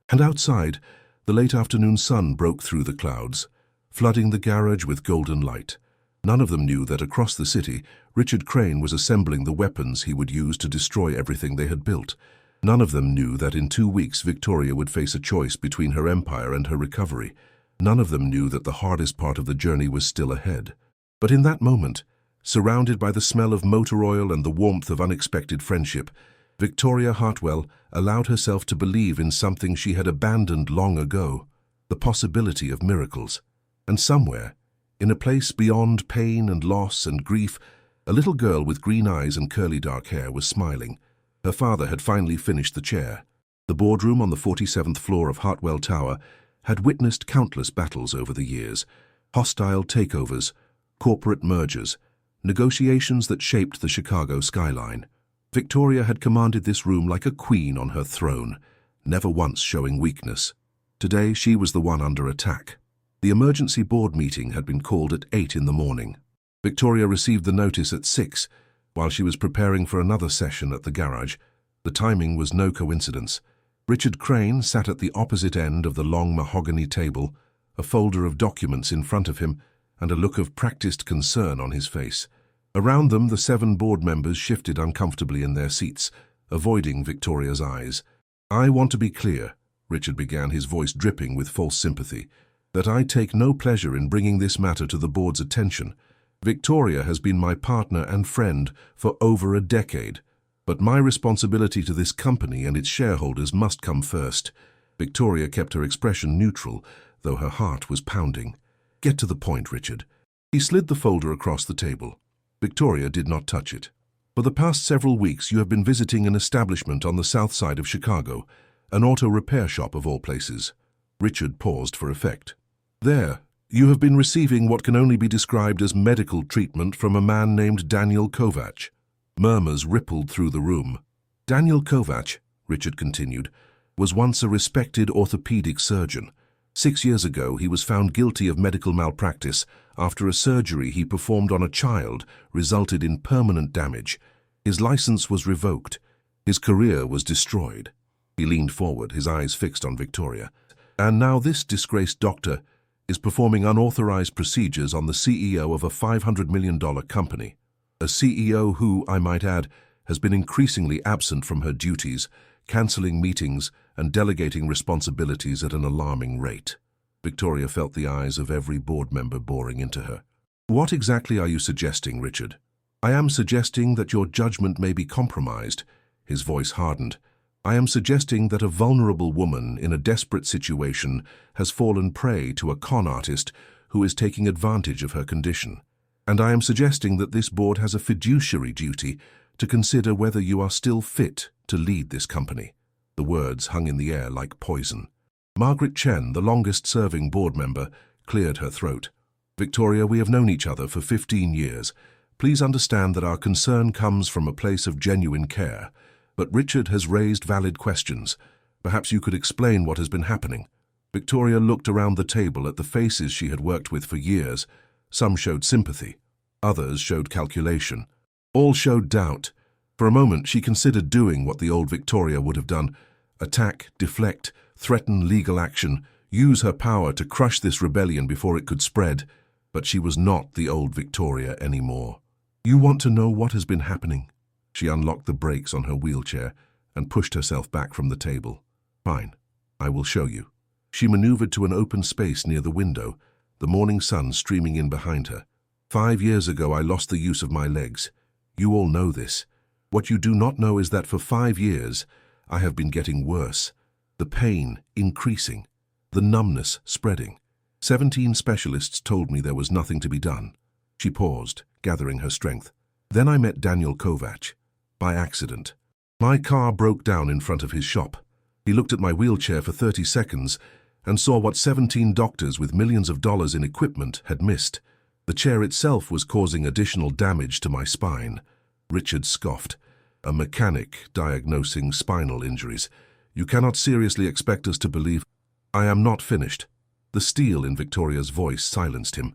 And outside, the late afternoon sun broke through the clouds, flooding the garage with golden light. None of them knew that across the city, Richard Crane was assembling the weapons he would use to destroy everything they had built. None of them knew that in 2 weeks Victoria would face a choice between her empire and her recovery. None of them knew that the hardest part of the journey was still ahead. But in that moment, surrounded by the smell of motor oil and the warmth of unexpected friendship, Victoria Hartwell allowed herself to believe in something she had abandoned long ago, the possibility of miracles. And somewhere, in a place beyond pain and loss and grief, a little girl with green eyes and curly dark hair was smiling. Her father had finally finished the chair. The boardroom on the 47th floor of Hartwell Tower had witnessed countless battles over the years, hostile takeovers, corporate mergers, negotiations that shaped the Chicago skyline. Victoria had commanded this room like a queen on her throne, never once showing weakness. Today she was the one under attack. The emergency board meeting had been called at 8 in the morning. Victoria received the notice at 6, while she was preparing for another session at the garage. The timing was no coincidence. Richard Crane sat at the opposite end of the long mahogany table, a folder of documents in front of him, and a look of practiced concern on his face. Around them, the 7 board members shifted uncomfortably in their seats, avoiding Victoria's eyes. "I want to be clear," Richard began, his voice dripping with false sympathy, "that I take no pleasure in bringing this matter to the board's attention. Victoria has been my partner and friend for over a decade, but my responsibility to this company and its shareholders must come first." Victoria kept her expression neutral, though her heart was pounding. "Get to the point, Richard." He slid the folder across the table. Victoria did not touch it. "For the past several weeks you have been visiting an establishment on the south side of Chicago, an auto repair shop of all places." Richard paused for effect. "There, you have been receiving what can only be described as medical treatment from a man named Daniel Kovac." Murmurs rippled through the room. "Daniel Kovac," Richard continued, "was once a respected orthopedic surgeon. 6 years ago, he was found guilty of medical malpractice after a surgery he performed on a child resulted in permanent damage. His license was revoked. His career was destroyed. He leaned forward, his eyes fixed on Victoria. And now this disgraced doctor is performing unauthorized procedures on the CEO of a $500 million company. A CEO who, I might add, has been increasingly absent from her duties, cancelling meetings and delegating responsibilities at an alarming rate. Victoria felt the eyes of every board member boring into her. What exactly are you suggesting, Richard? I am suggesting that your judgment may be compromised. His voice hardened. I am suggesting that a vulnerable woman in a desperate situation has fallen prey to a con artist who is taking advantage of her condition. And I am suggesting that this board has a fiduciary duty to consider whether you are still fit to lead this company. The words hung in the air like poison. Margaret Chen, the longest-serving board member, cleared her throat. Victoria, we have known each other for 15 years. Please understand that our concern comes from a place of genuine care. But Richard has raised valid questions. Perhaps you could explain what has been happening. Victoria looked around the table at the faces she had worked with for years. Some showed sympathy. Others showed calculation. All showed doubt. For a moment, she considered doing what the old Victoria would have done: attack, deflect, threaten legal action, use her power to crush this rebellion before it could spread. But she was not the old Victoria anymore. You want to know what has been happening? She unlocked the brakes on her wheelchair and pushed herself back from the table. Fine, I will show you. She maneuvered to an open space near the window, the morning sun streaming in behind her. 5 years ago, I lost the use of my legs. You all know this. What you do not know is that for 5 years, I have been getting worse. The pain increasing, the numbness spreading. 17 specialists told me there was nothing to be done. She paused, gathering her strength. Then I met Daniel Kovac. By accident. My car broke down in front of his shop. He looked at my wheelchair for 30 seconds and saw what 17 doctors with millions of dollars in equipment had missed. The chair itself was causing additional damage to my spine. Richard scoffed. A mechanic diagnosing spinal injuries. You cannot seriously expect us to believe. I am not finished. The steel in Victoria's voice silenced him.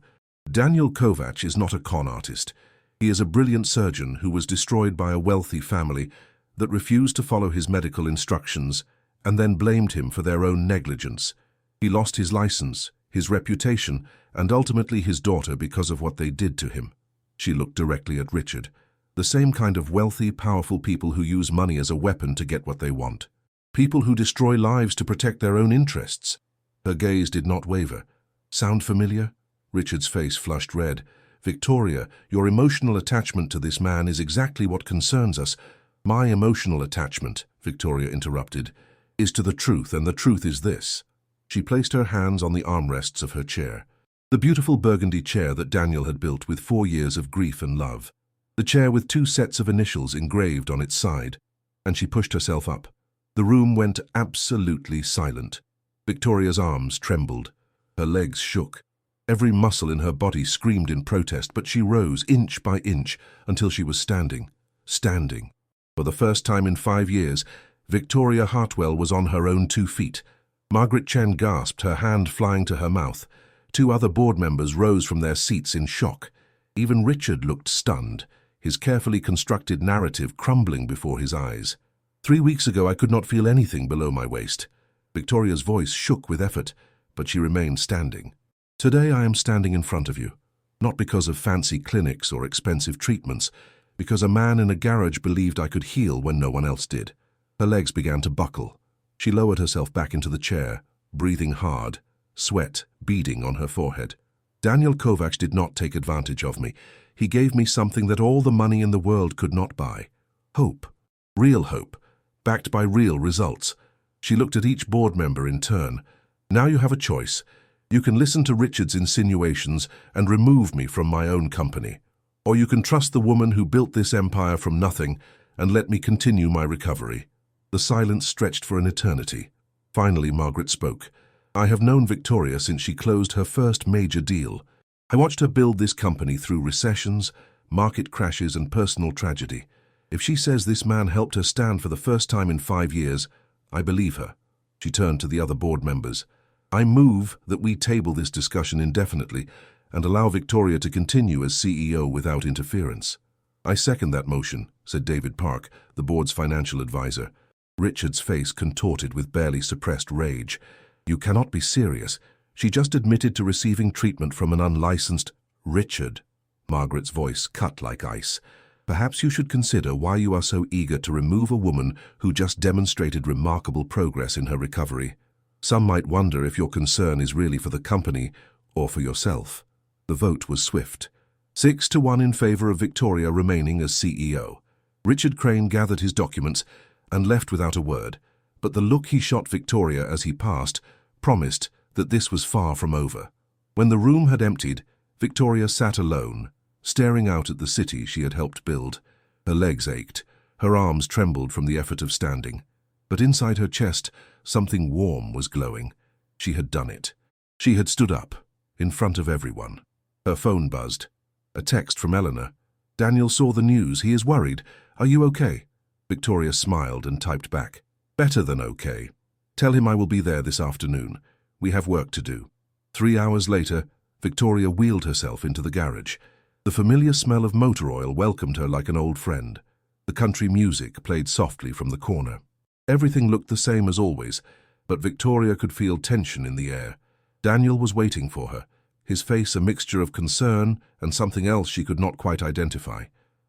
Daniel Kovac is not a con artist. He is a brilliant surgeon who was destroyed by a wealthy family that refused to follow his medical instructions and then blamed him for their own negligence. He lost his license, his reputation, and ultimately his daughter because of what they did to him. She looked directly at Richard. The same kind of wealthy, powerful people who use money as a weapon to get what they want. People who destroy lives to protect their own interests. Her gaze did not waver. Sound familiar? Richard's face flushed red. Victoria, your emotional attachment to this man is exactly what concerns us. My emotional attachment, Victoria interrupted, is to the truth, and the truth is this. She placed her hands on the armrests of her chair. The beautiful burgundy chair that Daniel had built with 4 years of grief and love. The chair with 2 sets of initials engraved on its side. And she pushed herself up. The room went absolutely silent. Victoria's arms trembled. Her legs shook. Every muscle in her body screamed in protest, but she rose inch by inch until she was standing. Standing. For the first time in 5 years, Victoria Hartwell was on her own 2 feet. Margaret Chen gasped, her hand flying to her mouth. 2 other board members rose from their seats in shock. Even Richard looked stunned, his carefully constructed narrative crumbling before his eyes. 3 weeks ago, I could not feel anything below my waist. Victoria's voice shook with effort, but she remained standing. Today I am standing in front of you, not because of fancy clinics or expensive treatments, because a man in a garage believed I could heal when no one else did. Her legs began to buckle. She lowered herself back into the chair, breathing hard, sweat beading on her forehead. Daniel Kovac did not take advantage of me. He gave me something that all the money in the world could not buy. Hope. Real hope, backed by real results. She looked at each board member in turn. Now you have a choice. You can listen to Richard's insinuations and remove me from my own company. Or you can trust the woman who built this empire from nothing and let me continue my recovery. The silence stretched for an eternity. Finally, Margaret spoke. I have known Victoria since she closed her first major deal. I watched her build this company through recessions, market crashes, and personal tragedy. If she says this man helped her stand for the first time in 5 years, I believe her. She turned to the other board members. I move that we table this discussion indefinitely and allow Victoria to continue as CEO without interference. I second that motion, said David Park, the board's financial advisor. Richard's face contorted with barely suppressed rage. You cannot be serious. She just admitted to receiving treatment from an unlicensed... Richard, Margaret's voice cut like ice. Perhaps you should consider why you are so eager to remove a woman who just demonstrated remarkable progress in her recovery. Some might wonder if your concern is really for the company or for yourself. The vote was swift. 6-1 in favor of Victoria remaining as CEO. Richard Crane gathered his documents and left without a word, but the look he shot Victoria as he passed promised that this was far from over. When the room had emptied, Victoria sat alone, staring out at the city she had helped build. Her legs ached, her arms trembled from the effort of standing. But inside her chest, something warm was glowing. She had done it. She had stood up, in front of everyone. Her phone buzzed. A text from Eleanor. Daniel saw the news. He is worried. Are you okay? Victoria smiled and typed back. Better than okay. Tell him I will be there this afternoon. We have work to do. 3 hours later, Victoria wheeled herself into the garage. The familiar smell of motor oil welcomed her like an old friend. The country music played softly from the corner. Everything looked the same as always, but Victoria could feel tension in the air. Daniel was waiting for her, his face a mixture of concern and something else she could not quite identify.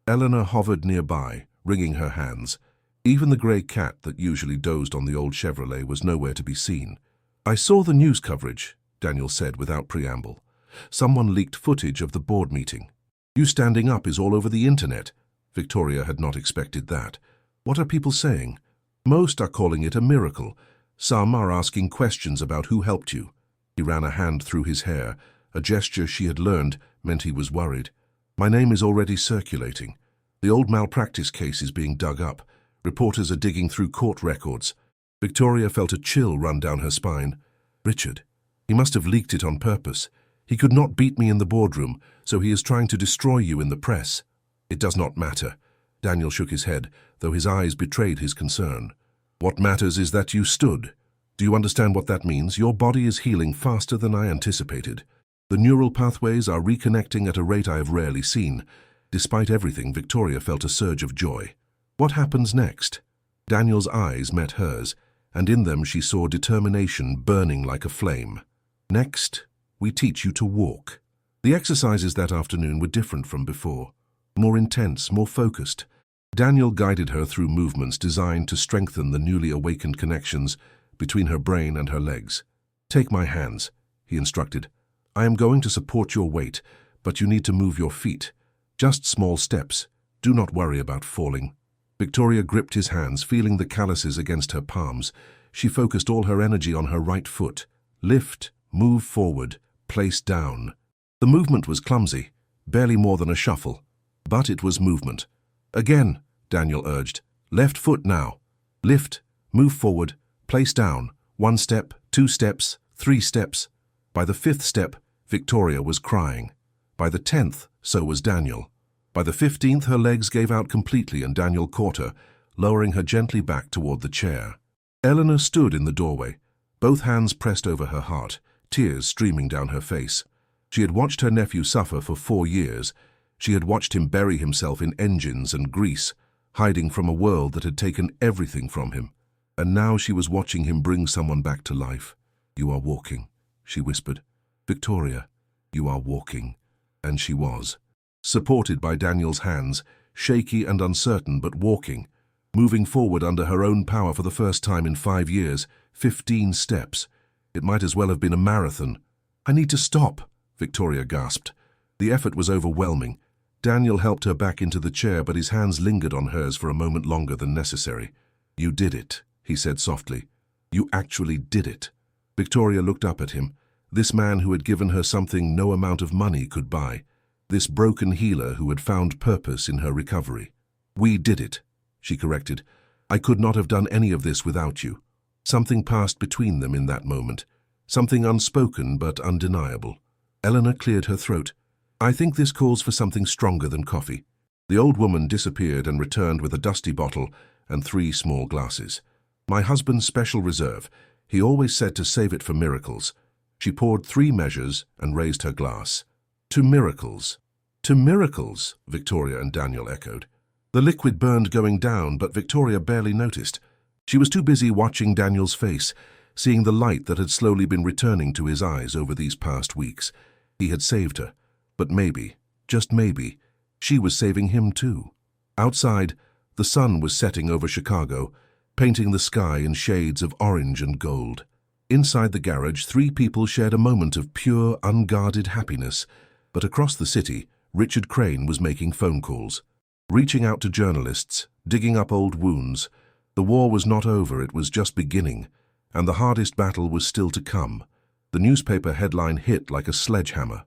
Eleanor hovered nearby, wringing her hands. Even the grey cat that usually dozed on the old Chevrolet was nowhere to be seen. I saw the news coverage, Daniel said without preamble. Someone leaked footage of the board meeting. You standing up is all over the internet. Victoria had not expected that. What are people saying? Most are calling it a miracle. Some are asking questions about who helped you. He ran a hand through his hair. A gesture she had learned meant he was worried. My name is already circulating. The old malpractice case is being dug up. Reporters are digging through court records. Victoria felt a chill run down her spine. Richard. He must have leaked it on purpose. He could not beat me in the boardroom, so he is trying to destroy you in the press. It does not matter. Daniel shook his head, though his eyes betrayed his concern. What matters is that you stood. Do you understand what that means? Your body is healing faster than I anticipated. The neural pathways are reconnecting at a rate I have rarely seen. Despite everything, Victoria felt a surge of joy. What happens next? Daniel's eyes met hers, and in them she saw determination burning like a flame. Next, we teach you to walk. The exercises that afternoon were different from before. More intense, more focused. Daniel guided her through movements designed to strengthen the newly awakened connections between her brain and her legs. Take my hands, he instructed. I am going to support your weight, but you need to move your feet. Just small steps. Do not worry about falling. Victoria gripped his hands, feeling the calluses against her palms. She focused all her energy on her right foot. Lift, move forward, place down. The movement was clumsy, barely more than a shuffle. But it was movement. Again, Daniel urged. Left foot now. Lift, move forward, place down. 1 step, 2 steps, 3 steps. By the 5th step, Victoria was crying. By the 10th, so was Daniel. By the 15th, her legs gave out completely and Daniel caught her, lowering her gently back toward the chair. Eleanor stood in the doorway, both hands pressed over her heart, tears streaming down her face. She had watched her nephew suffer for 4 years. She had watched him bury himself in engines and grease, hiding from a world that had taken everything from him. And now she was watching him bring someone back to life. You are walking, she whispered. Victoria, you are walking. And she was. Supported by Daniel's hands, shaky and uncertain but walking, moving forward under her own power for the first time in 5 years, 15 steps. It might as well have been a marathon. I need to stop, Victoria gasped. The effort was overwhelming. Daniel helped her back into the chair, but his hands lingered on hers for a moment longer than necessary. You did it, he said softly. You actually did it. Victoria looked up at him, this man who had given her something no amount of money could buy, this broken healer who had found purpose in her recovery. We did it, she corrected. I could not have done any of this without you. Something passed between them in that moment, something unspoken but undeniable. Eleanor cleared her throat. I think this calls for something stronger than coffee. The old woman disappeared and returned with a dusty bottle and 3 small glasses. My husband's special reserve. He always said to save it for miracles. She poured 3 measures and raised her glass. To miracles. To miracles, Victoria and Daniel echoed. The liquid burned going down, but Victoria barely noticed. She was too busy watching Daniel's face, seeing the light that had slowly been returning to his eyes over these past weeks. He had saved her, but maybe, just maybe, she was saving him too. Outside, the sun was setting over Chicago, painting the sky in shades of orange and gold. Inside the garage, 3 people shared a moment of pure, unguarded happiness. But across the city, Richard Crane was making phone calls, reaching out to journalists, digging up old wounds. The war was not over, it was just beginning, and the hardest battle was still to come. The newspaper headline hit like a sledgehammer.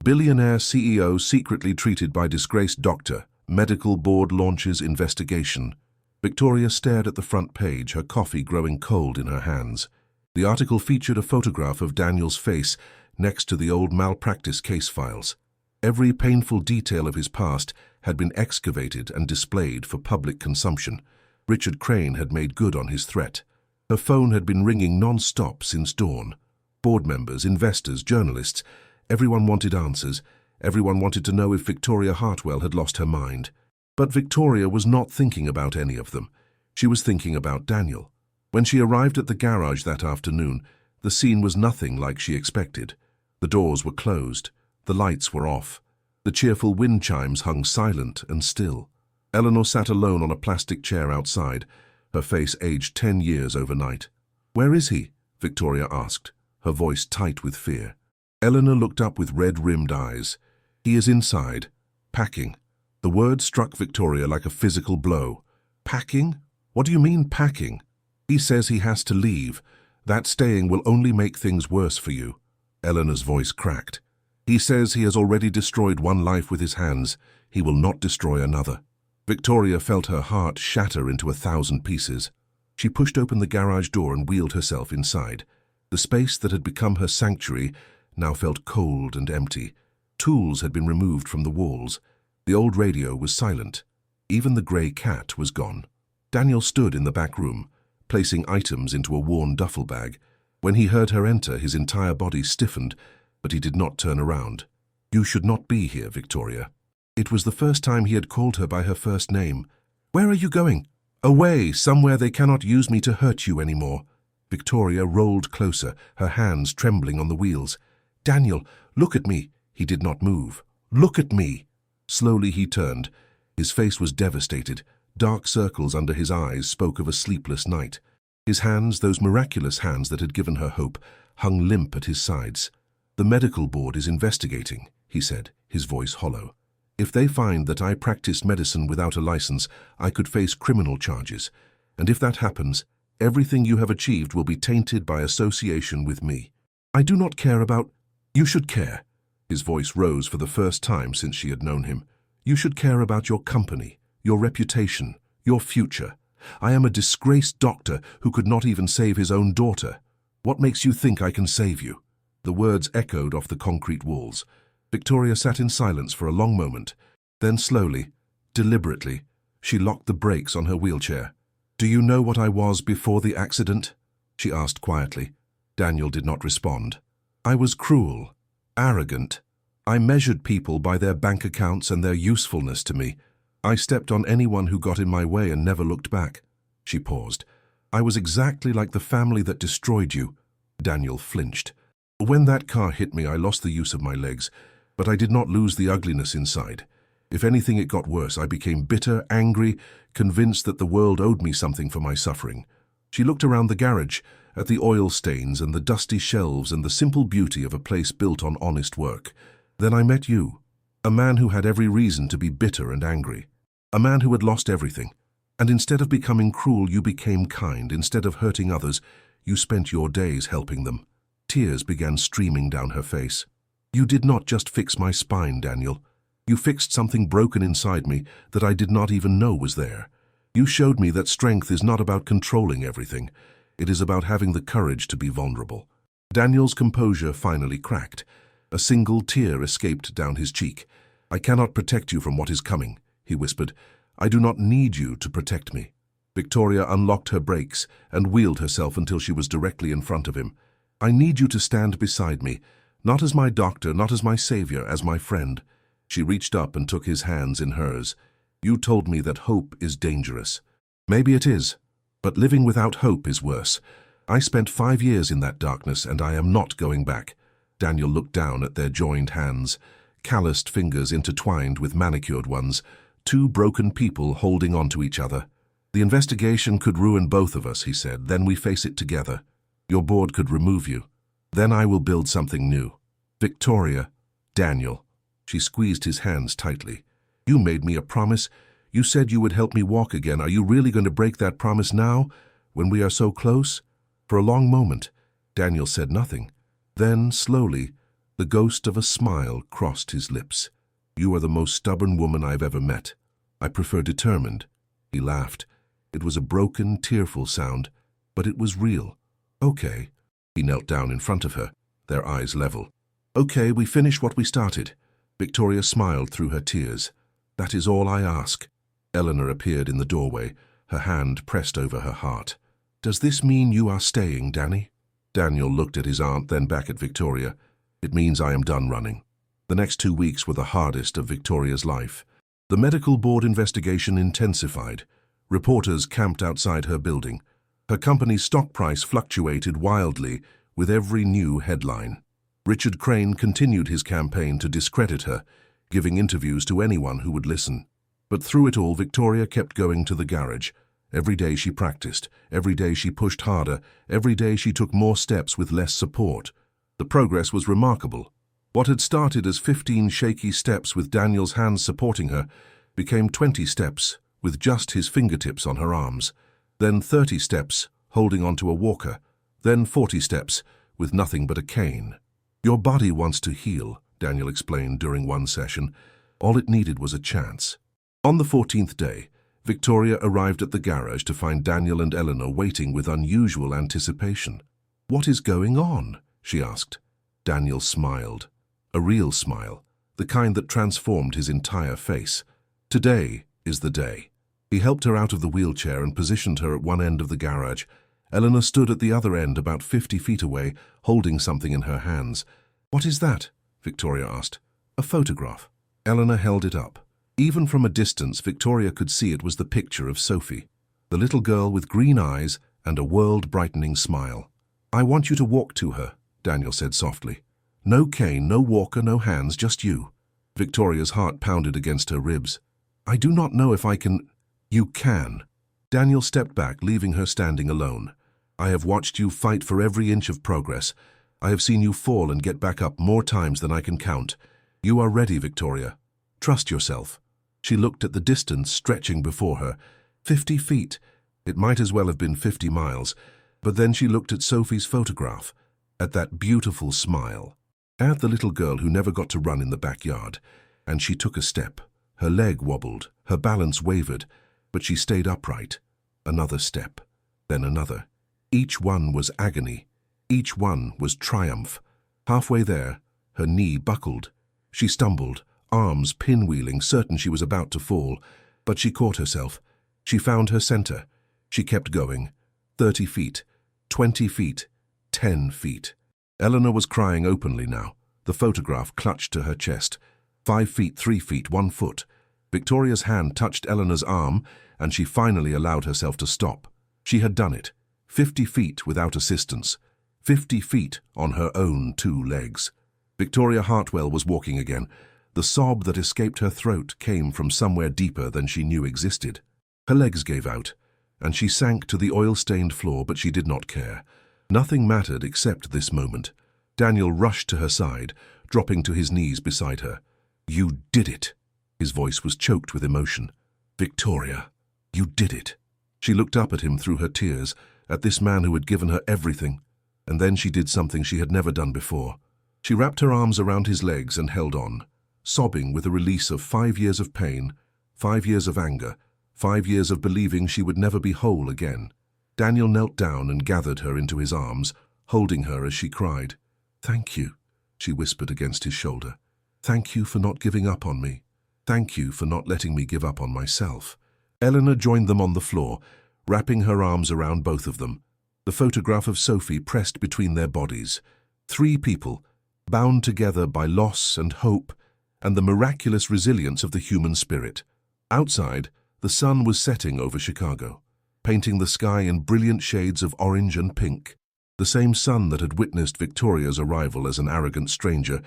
Billionaire CEO secretly treated by disgraced doctor. Medical board launches investigation. Victoria stared at the front page, her coffee growing cold in her hands. The article featured a photograph of Daniel's face next to the old malpractice case files. Every painful detail of his past had been excavated and displayed for public consumption. Richard Crane had made good on his threat. Her phone had been ringing non-stop since dawn. Board members, investors, journalists, everyone wanted answers. Everyone wanted to know if Victoria Hartwell had lost her mind. But Victoria was not thinking about any of them. She was thinking about Daniel. When she arrived at the garage that afternoon, the scene was nothing like she expected. The doors were closed. The lights were off. The cheerful wind chimes hung silent and still. Eleanor sat alone on a plastic chair outside, her face aged 10 years overnight. "Where is he?" Victoria asked, her voice tight with fear. Eleanor looked up with red-rimmed eyes. "He is inside, packing." The word struck Victoria like a physical blow. "Packing? What do you mean, packing?" "He says he has to leave. That staying will only make things worse for you." Eleanor's voice cracked. "He says he has already destroyed one life with his hands. He will not destroy another." Victoria felt her heart shatter into 1,000 pieces. She pushed open the garage door and wheeled herself inside. The space that had become her sanctuary now felt cold and empty. Tools had been removed from the walls. The old radio was silent. Even the grey cat was gone. Daniel stood in the back room, placing items into a worn duffel bag. When he heard her enter, his entire body stiffened, but he did not turn around. "You should not be here, Victoria." It was the first time he had called her by her first name. "Where are you going?" "Away, somewhere they cannot use me to hurt you anymore." Victoria rolled closer, her hands trembling on the wheels. "Daniel, look at me." He did not move. "Look at me." Slowly he turned. His face was devastated. Dark circles under his eyes spoke of a sleepless night. His hands, those miraculous hands that had given her hope, hung limp at his sides. "The medical board is investigating," he said, his voice hollow. "If they find that I practiced medicine without a license, I could face criminal charges. And if that happens, everything you have achieved will be tainted by association with me. I do not care about—" "You should care." His voice rose for the first time since she had known him. "You should care about your company, your reputation, your future. I am a disgraced doctor who could not even save his own daughter. What makes you think I can save you?" The words echoed off the concrete walls. Victoria sat in silence for a long moment. Then slowly, deliberately, she locked the brakes on her wheelchair. "Do you know what I was before the accident?" she asked quietly. Daniel did not respond. "I was cruel, arrogant. I measured people by their bank accounts and their usefulness to me. I stepped on anyone who got in my way and never looked back." She paused. "I was exactly like the family that destroyed you." Daniel flinched. "When that car hit me, I lost the use of my legs, but I did not lose the ugliness inside. If anything, it got worse. I became bitter, angry, convinced that the world owed me something for my suffering." She looked around the garage, at the oil stains and the dusty shelves and the simple beauty of a place built on honest work. "Then I met you, a man who had every reason to be bitter and angry, a man who had lost everything. And instead of becoming cruel, you became kind. Instead of hurting others, you spent your days helping them." Tears began streaming down her face. "You did not just fix my spine, Daniel. You fixed something broken inside me that I did not even know was there. You showed me that strength is not about controlling everything. It is about having the courage to be vulnerable." Daniel's composure finally cracked. A single tear escaped down his cheek. "I cannot protect you from what is coming," he whispered. "I do not need you to protect me." Victoria unlocked her brakes and wheeled herself until she was directly in front of him. "I need you to stand beside me, not as my doctor, not as my savior, as my friend." She reached up and took his hands in hers. "You told me that hope is dangerous. Maybe it is, but living without hope is worse. I spent 5 years in that darkness, and I am not going back." Daniel looked down at their joined hands, calloused fingers intertwined with manicured ones, two broken people holding on to each other. "The investigation could ruin both of us," he said. "Then we face it together. Your board could remove you. Then I will build something new." "Victoria." "Daniel." She squeezed his hands tightly. "You made me a promise. You said you would help me walk again. Are you really going to break that promise now, when we are so close?" For a long moment, Daniel said nothing. Then, slowly, the ghost of a smile crossed his lips. "You are the most stubborn woman I've ever met. I prefer determined." He laughed. It was a broken, tearful sound, but it was real. "Okay." He knelt down in front of her, their eyes level. "Okay, we finish what we started." Victoria smiled through her tears. "That is all I ask." Eleanor appeared in the doorway, her hand pressed over her heart. "Does this mean you are staying, Danny?" Daniel looked at his aunt, then back at Victoria. "It means I am done running." The next 2 weeks were the hardest of Victoria's life. The medical board investigation intensified. Reporters camped outside her building. Her company's stock price fluctuated wildly with every new headline. Richard Crane continued his campaign to discredit her, giving interviews to anyone who would listen. But through it all, Victoria kept going to the garage. Every day she practiced, every day she pushed harder, every day she took more steps with less support. The progress was remarkable. What had started as 15 shaky steps with Daniel's hands supporting her became 20 steps with just his fingertips on her arms, then 30 steps holding onto a walker, then 40 steps with nothing but a cane. "Your body wants to heal," Daniel explained during one session. All it needed was a chance. On the 14th day, Victoria arrived at the garage to find Daniel and Eleanor waiting with unusual anticipation. "What is going on?" she asked. Daniel smiled. A real smile, the kind that transformed his entire face. "Today is the day." He helped her out of the wheelchair and positioned her at one end of the garage. Eleanor stood at the other end, about 50 feet away, holding something in her hands. "What is that?" Victoria asked. "A photograph." Eleanor held it up. Even from a distance, Victoria could see it was the picture of Sophie, the little girl with green eyes and a world-brightening smile. "I want you to walk to her," Daniel said softly. "No cane, no walker, no hands, just you." Victoria's heart pounded against her ribs. "I do not know if I can—" "You can." Daniel stepped back, leaving her standing alone. "I have watched you fight for every inch of progress. I have seen you fall and get back up more times than I can count. You are ready, Victoria. Trust yourself." She looked at the distance stretching before her. 50 feet. It might as well have been 50 miles. But then she looked at Sophie's photograph, at that beautiful smile, at the little girl who never got to run in the backyard. And she took a step. Her leg wobbled, her balance wavered, but she stayed upright. Another step, then another. Each one was agony. Each one was triumph. Halfway there, her knee buckled. She stumbled, arms pinwheeling, certain she was about to fall. But she caught herself. She found her center. She kept going. 30 feet, 20 feet, 10 feet. Eleanor was crying openly now, the photograph clutched to her chest. 5 feet, 3 feet, 1 foot. Victoria's hand touched Eleanor's arm, and she finally allowed herself to stop. She had done it. 50 feet without assistance. 50 feet on her own 2 legs. Victoria Hartwell was walking again. The sob that escaped her throat came from somewhere deeper than she knew existed. Her legs gave out, and she sank to the oil-stained floor, but she did not care. Nothing mattered except this moment. Daniel rushed to her side, dropping to his knees beside her. "You did it." His voice was choked with emotion. "Victoria, you did it." She looked up at him through her tears, at this man who had given her everything. And then she did something she had never done before. She wrapped her arms around his legs and held on, sobbing with a release of 5 years of pain, 5 years of anger, 5 years of believing she would never be whole again. Daniel knelt down and gathered her into his arms, holding her as she cried. "Thank you," she whispered against his shoulder. "Thank you for not giving up on me. Thank you for not letting me give up on myself." Eleanor joined them on the floor, wrapping her arms around both of them. The photograph of Sophie pressed between their bodies. 3 people, bound together by loss and hope and the miraculous resilience of the human spirit. Outside, the sun was setting over Chicago, painting the sky in brilliant shades of orange and pink. The same sun that had witnessed Victoria's arrival as an arrogant stranger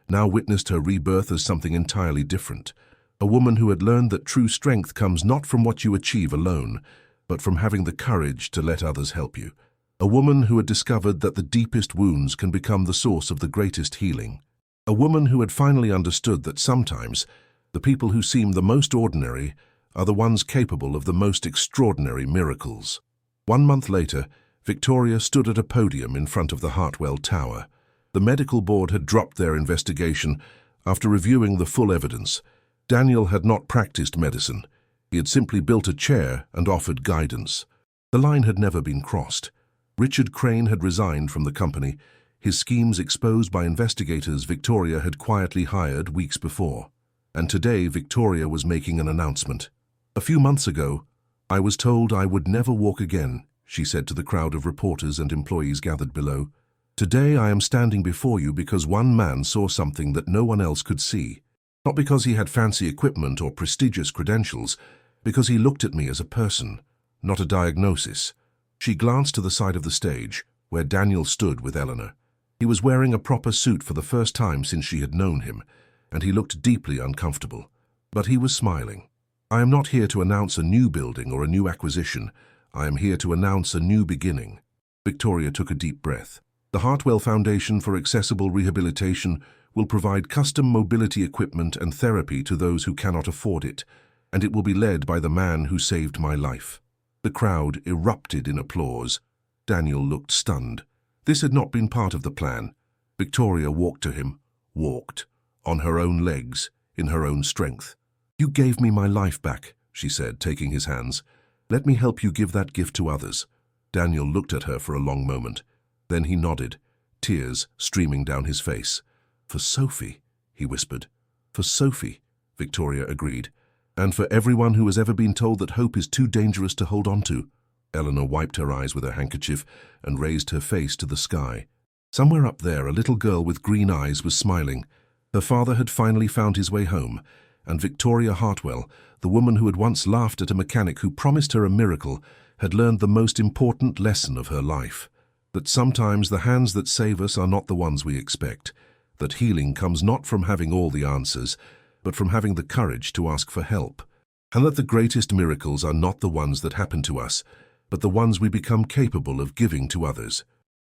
now witnessed her rebirth as something entirely different. A woman who had learned that true strength comes not from what you achieve alone, but from having the courage to let others help you. A woman who had discovered that the deepest wounds can become the source of the greatest healing. A woman who had finally understood that sometimes the people who seem the most ordinary are the ones capable of the most extraordinary miracles. 1 month later, Victoria stood at a podium in front of the Hartwell Tower. The medical board had dropped their investigation after reviewing the full evidence. Daniel had not practiced medicine. He had simply built a chair and offered guidance. The line had never been crossed. Richard Crane had resigned from the company, his schemes exposed by investigators Victoria had quietly hired weeks before. And today Victoria was making an announcement. "A few months ago, I was told I would never walk again," she said to the crowd of reporters and employees gathered below. "Today I am standing before you because one man saw something that no one else could see. Not because he had fancy equipment or prestigious credentials, because he looked at me as a person, not a diagnosis." She glanced to the side of the stage, where Daniel stood with Eleanor. He was wearing a proper suit for the first time since she had known him, and he looked deeply uncomfortable. But he was smiling. "I am not here to announce a new building or a new acquisition. I am here to announce a new beginning." Victoria took a deep breath. "The Hartwell Foundation for Accessible Rehabilitation will provide custom mobility equipment and therapy to those who cannot afford it, and it will be led by the man who saved my life." The crowd erupted in applause. Daniel looked stunned. This had not been part of the plan. Victoria walked to him, walked, on her own legs, in her own strength. "You gave me my life back," she said, taking his hands. "Let me help you give that gift to others." Daniel looked at her for a long moment. Then he nodded, tears streaming down his face. "For Sophie," he whispered. "For Sophie," Victoria agreed. "And for everyone who has ever been told that hope is too dangerous to hold on to." Eleanor wiped her eyes with her handkerchief and raised her face to the sky. Somewhere up there, a little girl with green eyes was smiling. Her father had finally found his way home, and Victoria Hartwell, the woman who had once laughed at a mechanic who promised her a miracle, had learned the most important lesson of her life. That sometimes the hands that save us are not the ones we expect. That healing comes not from having all the answers, but from having the courage to ask for help. And that the greatest miracles are not the ones that happen to us, but the ones we become capable of giving to others.